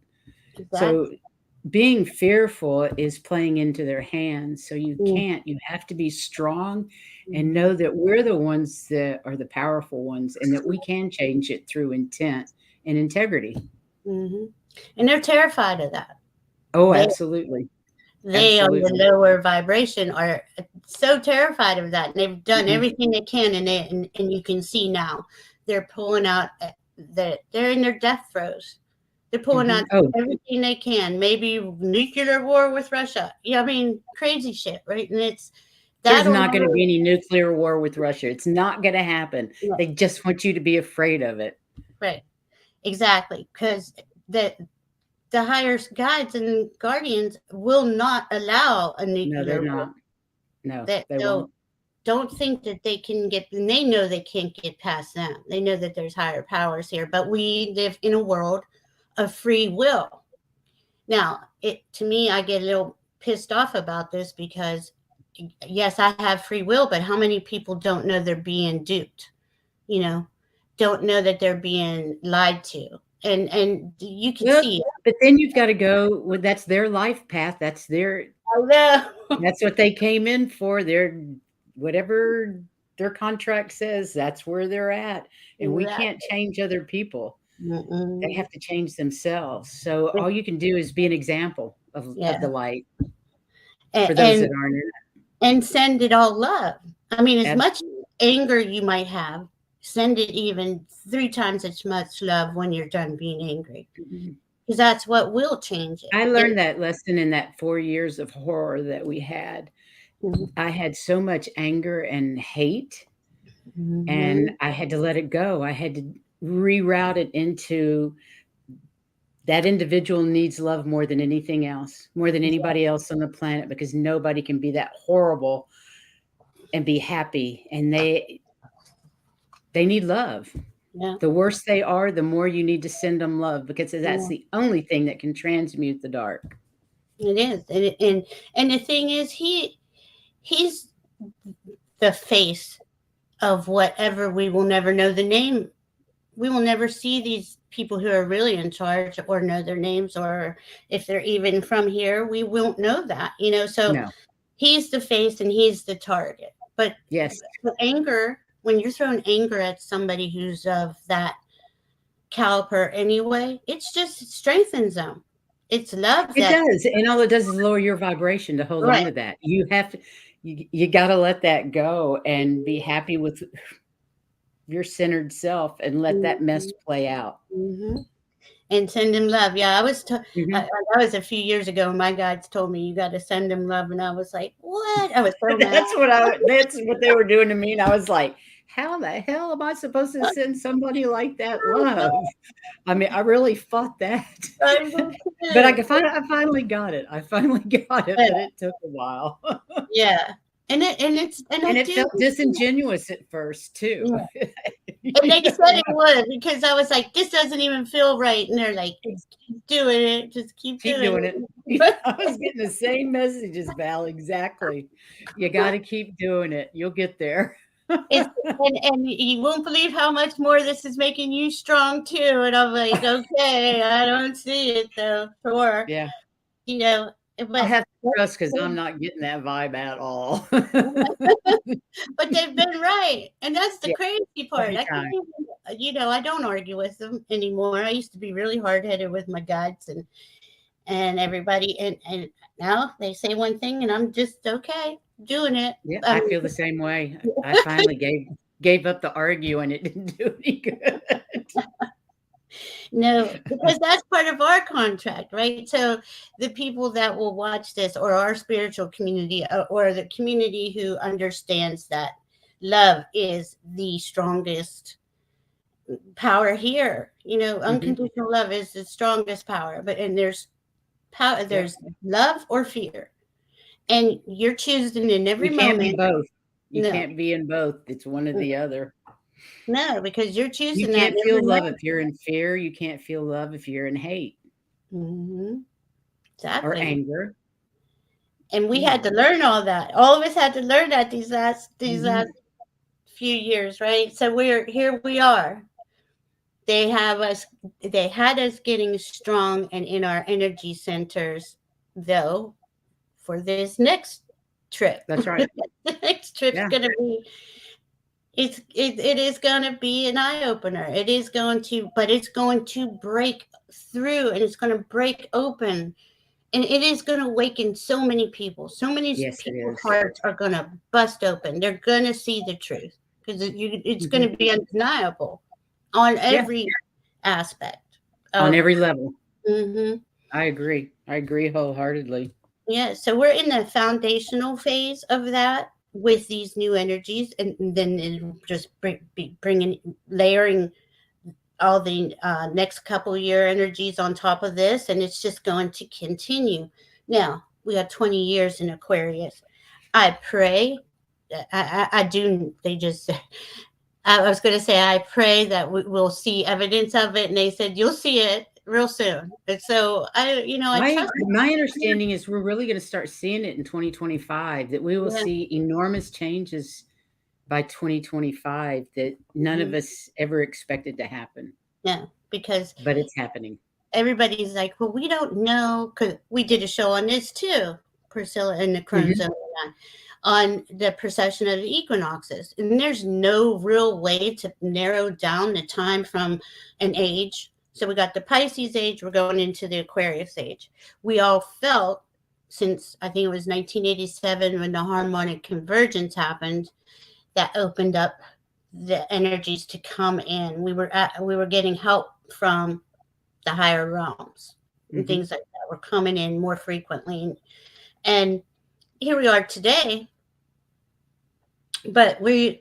So Exactly. being fearful is playing into their hands. So Mm-hmm. you have to be strong and know that we're the ones that are the powerful ones and that we can change it through intent and integrity. Mm-hmm. And they're terrified of that. Oh, They absolutely. they on the Absolutely. lower vibration are so terrified of that. And they've done Hmm. everything they can, and you can see now they're pulling out that they're in their death throes. They're pulling Hmm. out Oh, everything they can. Maybe nuclear war with Russia. Yeah, I mean crazy shit, right? And it's there's that not going to alone, be any nuclear war with Russia. It's not going to happen. yeah, They just want you to be afraid of it. right? Exactly, because the the higher guides and guardians will not allow a No, they're nuclear war. not. No, That they so won't. don't think that they can get, and they know they can't get past them. They know that there's higher powers here, but we live in a world of free will. Now, it to me, I get a little pissed off about this because yes, I have free will, but how many people don't know they're being duped? You know, don't know that they're being lied to. And you can Well, see it. but then you've got to go. Well, that's their life path. I know. That's what they came in for. Their whatever their contract says, that's where they're at. And we can't Exactly. change other people. They Mm-mm. have to change themselves. So all you can do is be an example. of the light and, for those and that aren't in it. and send it all love. I mean, as much Absolutely. anger you might have, send it even 3 times as much love when you're done being angry, Mhm. because that's what will change it. I learned that lesson in that 4 years of horror that we had. Mhm. I had so much anger and hate, and Mhm. I had to let it go. I had to reroute it into that individual needs love more than anything else, more than anybody else on the planet, because nobody can be that horrible and be happy. And they need love. Yeah, The worse they are, the more you need to send them love, because that's yeah, the only thing that can transmute the dark. it is. And the thing is, he's the face of whatever. We will never know the name. We will never see these people who are really in charge or know their names, or if they're even from here. We won't know that, so No. he's the face and he's the target. But Yes. the anger, when you're throwing anger at somebody who's of that caliber anyway, it strengthens them. It's love It that, does, and all it does is lower your vibration to hold on right. to that. You have to you gotta let that go and be happy with your centered self and let that mess Mhm, play out. mhm. And send him love. Yeah, Mhm. that was a few years ago. My guides told me you got to send him love, and I was like, "What?" I was so mad. That's what they were doing to me, and I was like, "How the hell am I supposed to send somebody like that love?" I mean, I really fought that. I was But too. I finally got it. I finally got it, but it took a while. Yeah, and I And it do. felt disingenuous at first too. Yeah. And You they know, said it would, because I was like, "This doesn't even feel right," and they're like, ex "Keep doing it. Just keep keep doing doing it. it." I was getting the same messages, Val, exactly. You gotta keep doing it. You'll get there. It's and you won't believe how much more this is making you strong too. And I'm like, okay, I don't see it though, sure, Yeah. you know, I'll but have to trust because 'cause I'm not getting that vibe at all. but they've been right, and that's the Yeah, crazy part. every I can't time. even, I don't argue with them anymore. I used to be really hard headed with my guides and everybody, and now they say one thing, and I'm just okay doing it. Yeah, I I mean, feel the same way. I finally gave up the arguing. It didn't do any good. no, because that's part of our contract, right? So the people that will watch this, or our spiritual community, or the community who understands that love is the strongest power here. Mhm. Unconditional love is the strongest power. But and there's power, Yep. there's love or fear, and you're choosing in every You can't be moment. both. You No, can't be in both. It's one or the other. no, because you're You choosing that can't in feel every love moment. if you're in fear. You can't feel love if you're in hate Hmm. or Exactly. anger. And we had Yeah. to learn all that. All of us had to learn that these last Mhm. few years, right? So we're here. We are. They have us. They had us getting strong and in our energy centers, though. For this next trip, That's right. the next trip's Yeah. gonna be. It is gonna be an eye opener. It is going to, but it's going to break through, and it's going to break open, and it is going to awaken so many people. So many Yes, it people's is. hearts are going to bust open. They're going to see the truth, because it's going Mhm. to be undeniable on Yeah, every aspect on of. every level. Hmm. I agree. I agree wholeheartedly. Yeah, so we're in the foundational phase of that with these new energies, and then it'll just be bringing, layering all the next couple year energies on top of this, and it's just going to continue. Now we got 20 years in Aquarius. I pray. I do. They just. I was going to say I pray that we'll see evidence of it, and they said you'll see it real soon. And so I trust. My understanding is we're really gonna start seeing it in 2025, that we will Yeah. see enormous changes by 2025 that none of Mhm. us ever expected to happen, Yeah, because but it's happening. everybody's like, well, we don't know, because we did a show on this too, Priscilla and the Crone Mhm. Zone, on the precession of the equinoxes. And there's no real way to narrow down the time from an age So we got the Pisces age, we're going into the Aquarius age. We all felt, since I think it was 1987 when the harmonic convergence happened, that opened up the energies to come in. We were getting help from the higher realms and things like that were coming in more frequently. And here we are today. But where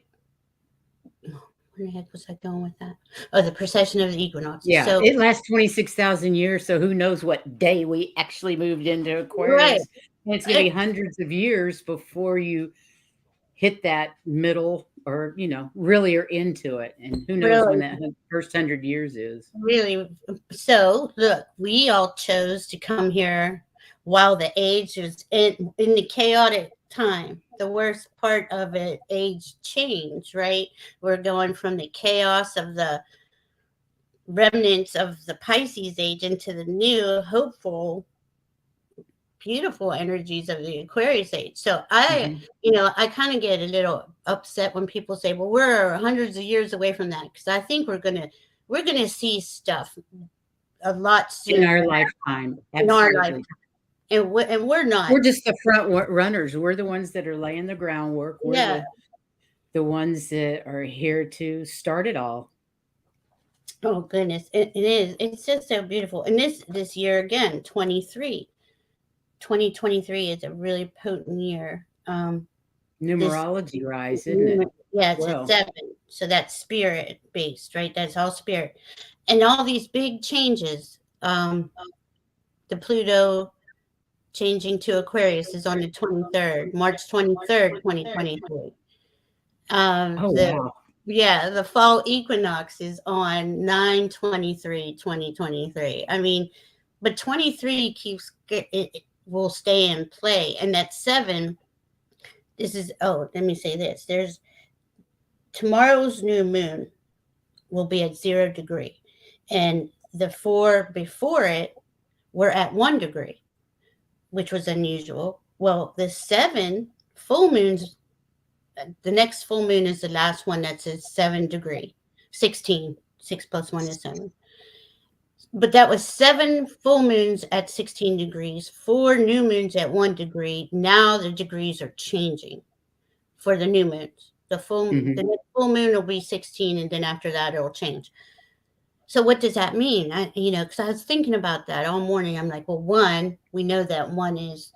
the heck was I going with that? Oh, the precession of the equinoxes. Yeah, So it lasts 26,000 years, so who knows what day we actually moved into right. Aquarius. And it's going to be hundreds of years before you hit that middle or, really are into it. And who knows when Really, that first 100 years is. really. So look, we all chose to come here while the age was in the chaotic time. The worst part of it, age change, right? We're going from the chaos of the remnants of the Pisces age into the new, hopeful, beautiful energies of the Aquarius age. So I kind of get a little upset when people say, well, we're hundreds of years away from that, because I think we're gonna see stuff a lot sooner In our lifetime. in our life. Absolutely. And we're not. We're just the front runners. We're the ones that are laying the groundwork. We're the ones that are here to start it all. Oh goodness, it is. It's just so beautiful. And this year again, 2023 is a really potent year. Numerology rise, isn't it? Yeah, it's a 7. So that's spirit based, right? That's all spirit. And all these big changes, the Pluto changing to Aquarius is on the 23rd, March 23rd, 2023. Wow. Yeah, the fall equinox is on 9/23/2023. I mean, but 23 it will stay in play. And that 7, let me say this. There's tomorrow's new moon will be at 0 degree. And the 4 before it were at 1 degree, which was unusual. Well, the 7 full moons, the next full moon is the last one that's at 7 degree, 16, 6 plus 1 is 7. But that was 7 full moons at 16 degrees, 4 new moons at 1 degree. Now the degrees are changing for the new moons. The next full moon will be 16, and then after that it'll change. So what does that mean? Because I was thinking about that all morning. I'm like, well, 1, we know that 1 is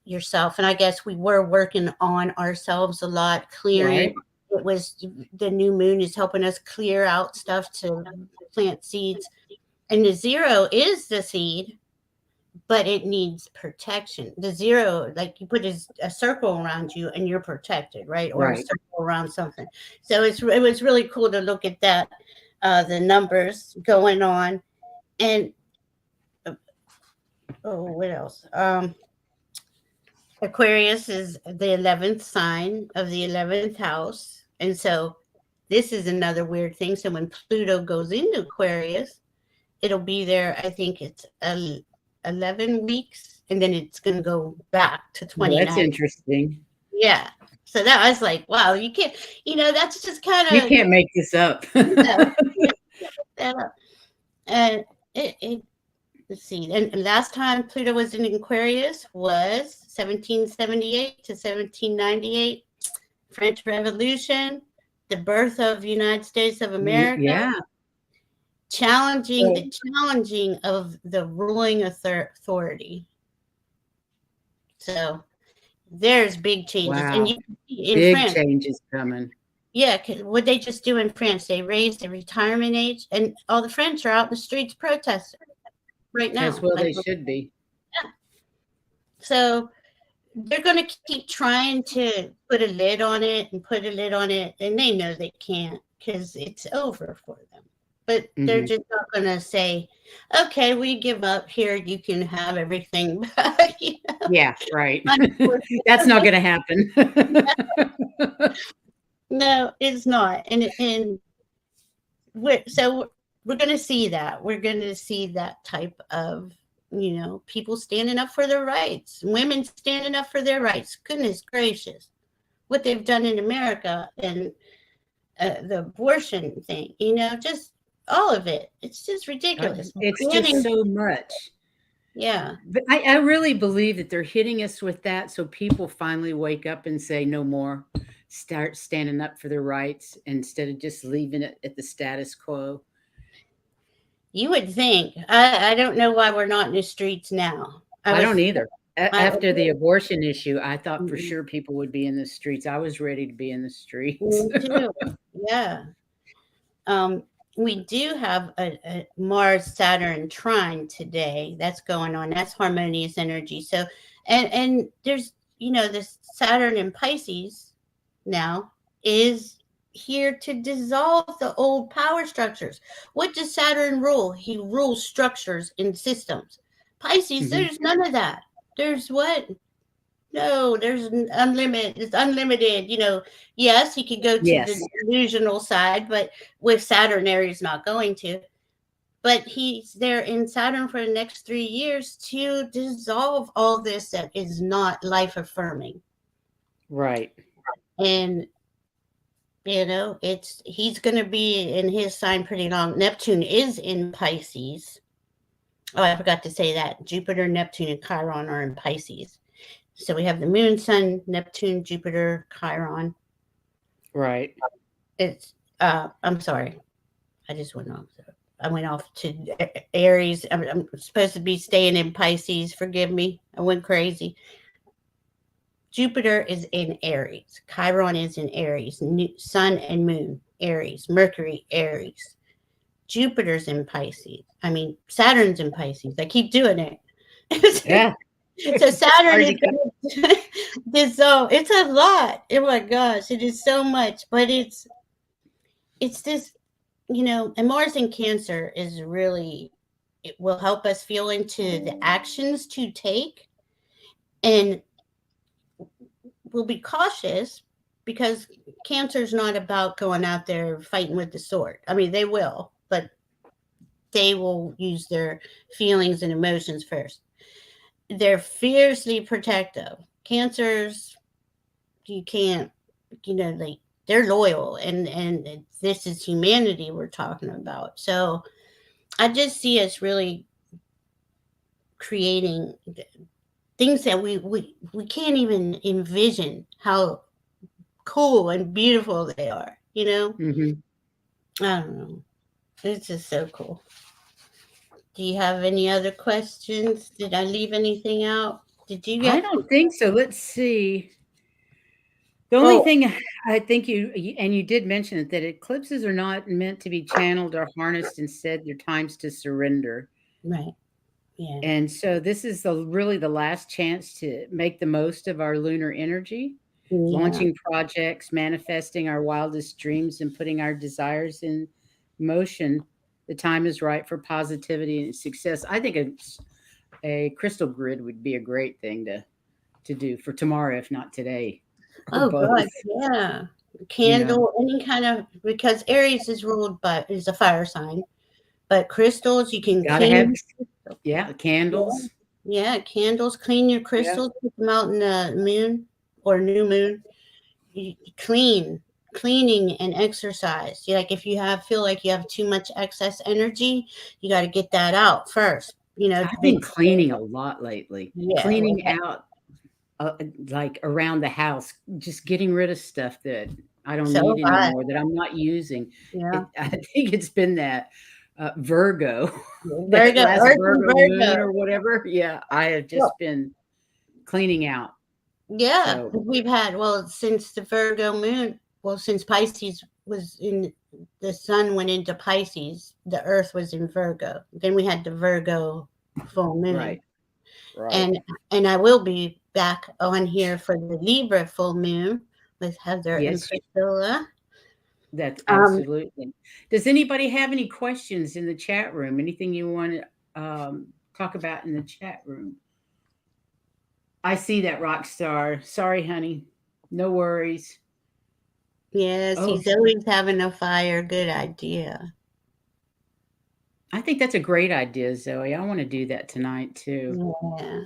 yourself. And I guess we were working on ourselves a lot, clearing. Right. It was the new moon is helping us clear out stuff to plant seeds. And the 0 is the seed, but it needs protection. The 0, like you put a circle around you and you're protected, right? Or a circle around something. So it was really cool to look at that, the numbers going on. And what else? Aquarius is the 11th sign of the 11th house. And so this is another weird thing. So when Pluto goes into Aquarius, it'll be there, I think it's 11 weeks, and then it's going to go back to 29. That's interesting. Yeah. So that I was like, wow, you can't, that's just kind of. You can't make this up. And let's see. And last time Pluto was in Aquarius was 1778 to 1798, French Revolution, the birth of the United States of America. Yeah. The challenging of the ruling authority. So there's big changes. Wow. And in big France, changes coming. Yeah, what they just do in France, they raised the retirement age, and all the French are out in the streets protesting right now. As well they should be. Yeah. So they're going to keep trying to put a lid on it, and they know they can't, because it's over for them. But they're just not going to say, okay, we give up here. You can have everything back. Yeah, right. That's not going to happen. No, it's not. And we're going to see that. We're going to see that type of, people standing up for their rights, women standing up for their rights. Goodness gracious, what they've done in America, and the abortion thing, just all of it. It's just ridiculous. It's just Planning, so much. yeah. But I really believe that they're hitting us with that so people finally wake up and say no more, start standing up for their rights instead of just leaving it at the status quo. You would think. I don't know why we're not in the streets now. I don't either. I, After the abortion issue, I thought for mm, sure people would be in the streets. I was ready to be in the streets. me too. Yeah. Um, we do have a Mars Saturn trine today. That's going on. That's harmonious energy. So, and there's this Saturn in Pisces now is here to dissolve the old power structures. What does Saturn rule? He rules structures and systems. Pisces, Mhm. there's none of that. There's what? No, there's unlimited. It's unlimited. Yes, he could go to Yes. the delusional side, but with Saturn there, he's not going to. But he's there in Saturn for the next 3 years to dissolve all this that is not life affirming. Right. And he's going to be in his sign pretty long. Neptune is in Pisces. Oh, I forgot to say that. Jupiter, Neptune, and Chiron are in Pisces. So we have the Moon, Sun, Neptune, Jupiter, Chiron. Right. It's I'm sorry, I just went off. I went off to Aries. I'm supposed to be staying in Pisces. Forgive me. I went crazy. Jupiter is in Aries. Chiron is in Aries. Sun and Moon, Aries. Mercury, Aries. Jupiter's in Pisces. I mean, Saturn's in Pisces. I keep doing it. Yeah. So Saturn is Hard going to dissolve. It's a lot. Oh my gosh, it is so much. But it's this, and Mars in Cancer is really, it will help us feel into the actions to take, and we'll be cautious because Cancer is not about going out there fighting with the sword. I mean, they will, but they will use their feelings and emotions first. They're fiercely protective. Cancers, you can't, they're loyal, and this is humanity we're talking about. So I just see us really creating things that we can't even envision how cool and beautiful they are. Mm-hmm. I don't know. It's just so cool. Do you have any other questions? Did I leave anything out? Did you I get? don't think so. Let's see. The only Oh, thing I think you did mention it, that eclipses are not meant to be channeled or harnessed. Instead, they're times to surrender. right. Yeah. And so this is really the last chance to make the most of our lunar energy, Yeah. launching projects, manifesting our wildest dreams, and putting our desires in motion. The time is right for positivity and success. I think a crystal grid would be a great thing to do for tomorrow, if not today, or Oh both. God, yeah. You know, Candle, any kind of, because Aries is a fire sign, but crystals you can gotta have, clean. yeah, Yeah, candles. yeah, candles. Clean your Yeah, crystals. Put them out in the moon or new moon. You cleaning and exercise. Like if you feel like you have too much excess energy, you got to get that out first. To I've make been cleaning a lot lately. yeah, Cleaning out, like around the house, just getting rid of stuff that I don't so need hot. anymore, that I'm not using. Yeah, I think it's been that Virgo, that Virgo, last Earth and Virgo Virgo. moon or whatever. Yeah, I have Well, just been cleaning out. yeah, So we've had, since the Virgo moon, since Pisces was in, the sun went into Pisces, the Earth was in Virgo. Then we had the Virgo full moon, right, right. and I will be back on here for the Libra full moon with Heather and Yes, Priscilla. that's Um, absolutely. Does anybody have any questions in the chat room? Anything you want to talk about in the chat room? I see that, rock star. Sorry, honey. No worries. yes, Oh, he's always having a fire. Good idea. I think that's a great idea, Zoe. I want to do that tonight too. Yeah.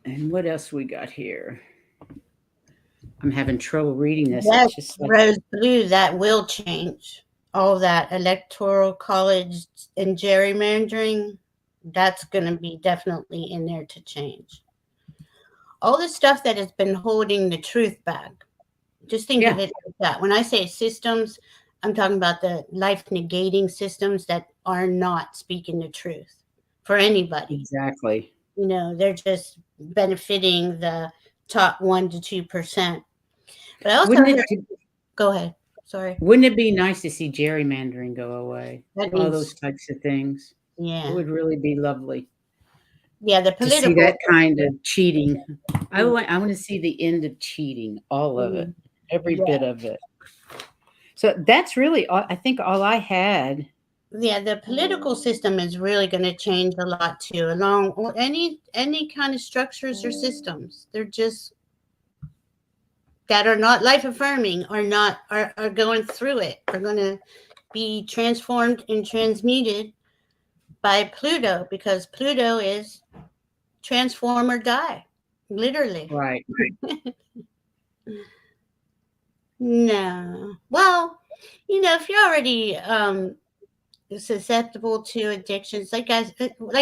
And what else we got here? I'm having trouble reading this. Yes, It's just like, rose blue, that will change. all that electoral college and gerrymandering, that's going to be definitely in there to change. All the stuff that has been holding the truth back. Just think of Yeah, it like that. When I say systems, I'm talking about the life negating systems that are not speaking the truth for anybody. exactly. They're just benefiting the top 1 to 2%. But I also Wouldn't heard, it go ahead. Sorry. wouldn't it be nice to see gerrymandering go away? That All those needs, types of things. It yeah. would really be lovely Yeah, the to see that political. kind of cheating. Mm, I want to see the end of cheating, all of it, mm, every bit yeah. of it. So that's really all, I think all I had. Yeah, the political system is really going to change a lot too, along or any kind of structures or systems. They're just that are not life affirming are going through it. Are going to be transformed and transmuted by Pluto because Pluto is transform or die, literally. Right. No, well, if you're already susceptible to addictions, like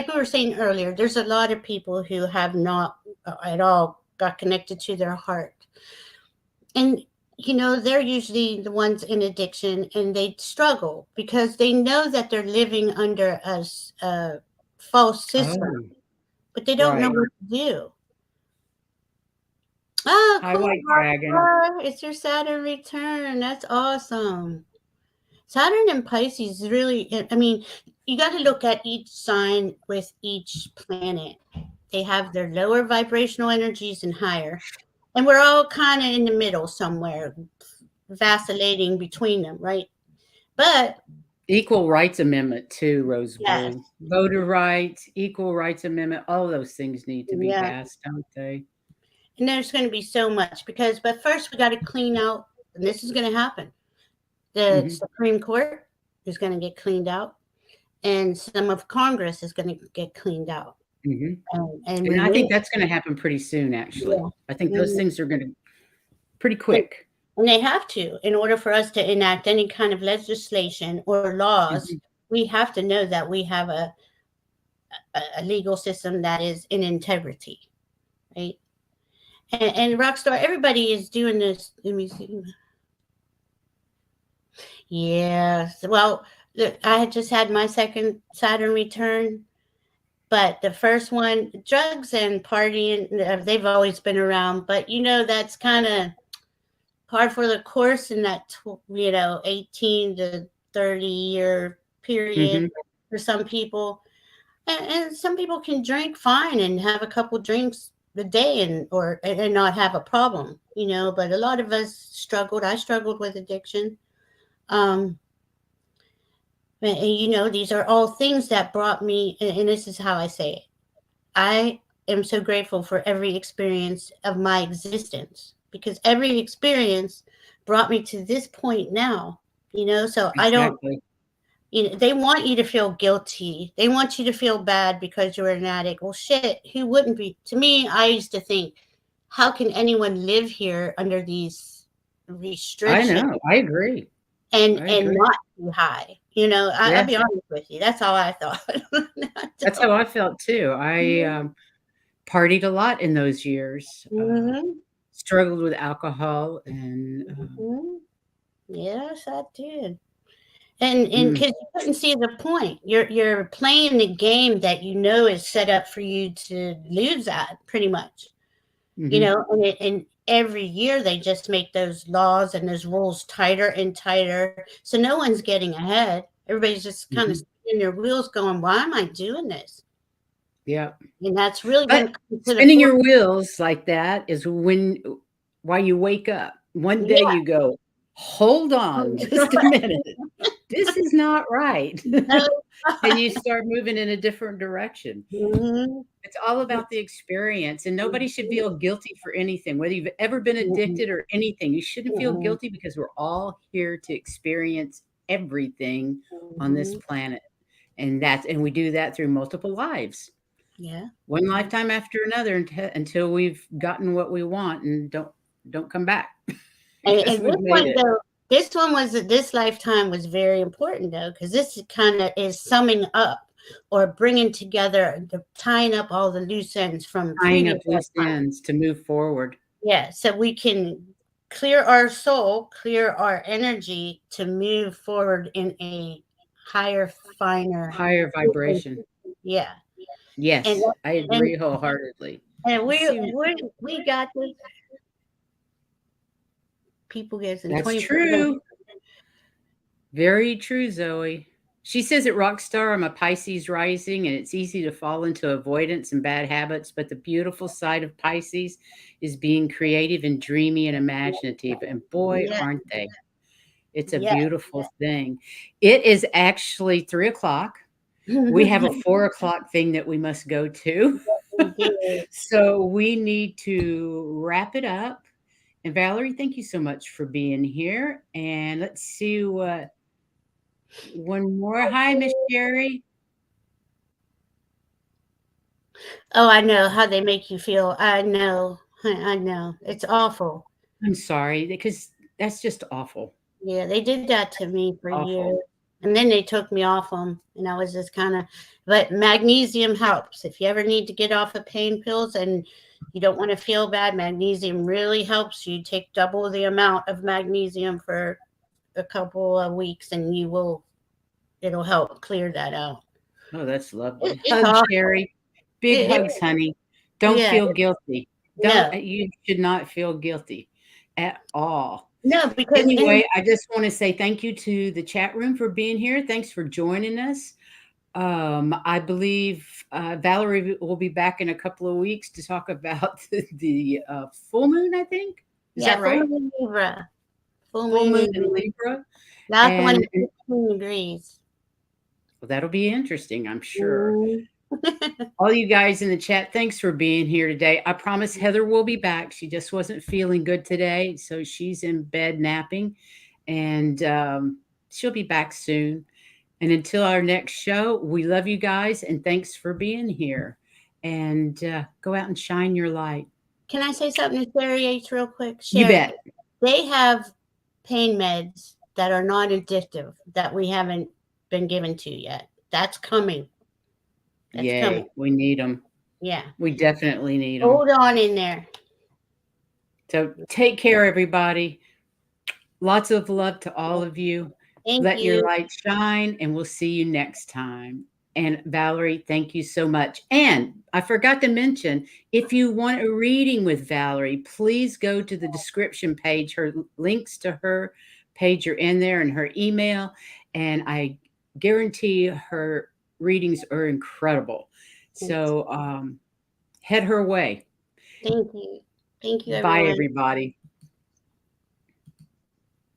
we were saying earlier, there's a lot of people who have not at all got connected to their heart, and they're usually the ones in addiction, and they struggle because they know that they're living under a false system, Oh, but they don't know right. what to do. Oh, Hi, cool, White Dragon. Rockstar. It's your Saturn return. That's awesome. Saturn and Pisces really, I mean, you got to look at each sign with each planet. They have their lower vibrational energies and higher. And we're all kind of in the middle somewhere, vacillating between them, right? But Equal Rights Amendment too, Rose yes, Blue. Voter rights, Equal Rights Amendment, all of those things need to be yeah. passed, don't they? And there's going to be so much but first we got to clean out, and this is going to happen. The Hmm. Supreme Court is going to get cleaned out, and some of Congress is going to get cleaned out Hmm. and And I think removed. that's going to happen pretty soon, actually. Yeah. I think those Mhm. things are going to pretty And, quick. and they have to, in order for us to enact any kind of legislation or laws, Hmm. we have to know that we have a legal system that is in integrity, right? And Rockstar, everybody is doing this. Let me see. Yes. Well, look, I had just had my second Saturn return, but the first one, drugs and partying, they've always been around. But that's kind of par for the course in that 18 to 30-year period Hmm. for some people, and some people can drink fine and have a couple drinks a day and not have a problem, but a lot of us struggled. I struggled with addiction. um and these are all things that brought me, and this is how I say it. I am so grateful for every experience of my existence because every experience brought me to this point now. So I don't, Exactly. they want you to feel guilty. They want you to feel bad because you're an addict. Well, shit, who wouldn't be? To me, I used to think, how can anyone live here under these I restrictions know. I agree. and not be high? I'll Yes. be honest with you. That's how I thought. That's how I felt too. I partied a lot in those years, Mm-hmm. struggled with alcohol, and Mm-hmm. Yes, I did. And mm, because you couldn't see the point, you're playing the game that is set up for you to lose at, pretty much. mhm, And every year they just make those laws and those rules tighter and tighter, so no one's getting ahead. Everybody's just kind of mhm, spinning their wheels, going, "Why am I doing this?" yeah. And that's really But going to come to the spinning fore. your wheels like that is why you wake up. One day Yeah. you go, "Hold on just a minute. This is not right." And you start moving in a different direction. Mhm. It's all about the experience, and nobody should feel guilty for anything, whether you've ever been Mhm. addicted or anything. You shouldn't feel Mhm. guilty because we're all here to experience everything on this Mhm. planet. And we do that through multiple lives. Yeah. One Yeah. lifetime after another until we've gotten what we want and don't come back And because at we've this made point, it. though, This lifetime was very important though, because this kind of is summing up or bringing together, tying up all the loose ends from Tying previous up loose lifetime. ends to move forward. Yeah, so we can clear our soul, clear our energy to move forward in a higher, finer Higher vibration. yeah. And Yes, I and agree wholeheartedly. and Let's see. we got this. People getting That's 20%. true. Very true, Zoe. She says at Rockstar, I'm a Pisces rising, and it's easy to fall into avoidance and bad habits. But the beautiful side of Pisces is being creative and dreamy and imaginative. And boy, Yeah, aren't they? It's a yeah. beautiful thing. It is actually 3 o'clock. We have a 4 o'clock thing that we must go to. We did. So we need to wrap it up. And Valerie, thank you so much for being here. And let's see what one more. Hi, Miss Sherry. Oh, I know how they make you feel. I know. I know. It's awful. I'm sorry because that's just awful. Yeah, they did that to me for Awful. years. And then they took me off them. And I was just kind of, but magnesium helps. If you ever need to get off of pain pills and you don't want to feel bad, magnesium really helps you. Take double the amount of magnesium for a couple of weeks and it'll help clear that out. Oh, that's lovely. It's Hug, awful. Sherry. Big It, hugs, honey. Don't yeah, feel guilty. no, You should not feel guilty at all. no, because in Anyway, I just want to say thank you to the chat room for being here. Thanks for joining us. I believe Valerie will be back in a couple of weeks to talk about the full moon, I think. Is yeah, that full right? moon Libra, full Full moon moon in in Libra. last one And is 15 degrees. well, that'll be interesting, I'm sure. Mm. All you guys in the chat, thanks for being here today. I promise Heather will be back. She just wasn't feeling good today, so she's in bed napping, and she'll be back soon. And until our next show, we love you guys, and thanks for being here. And go out and shine your light. Can I say something to Sherry H real quick? You Sherry, bet. they have pain meds that are non addictive that we haven't been given to yet. That's coming. That's coming. Yay. We need them. Yeah. We definitely need them. Hold on in there. So take care, everybody. Lots of love to all of you. Thank Let your you. light shine, and we'll see you next time. And Valerie, thank you so much. And I forgot to mention, if you want a reading with Valerie, please go to the description page. Her links to her page are in there and her email. And I guarantee her readings are incredible. So head her way. Thank you. Thank you, Bye, everyone. everybody.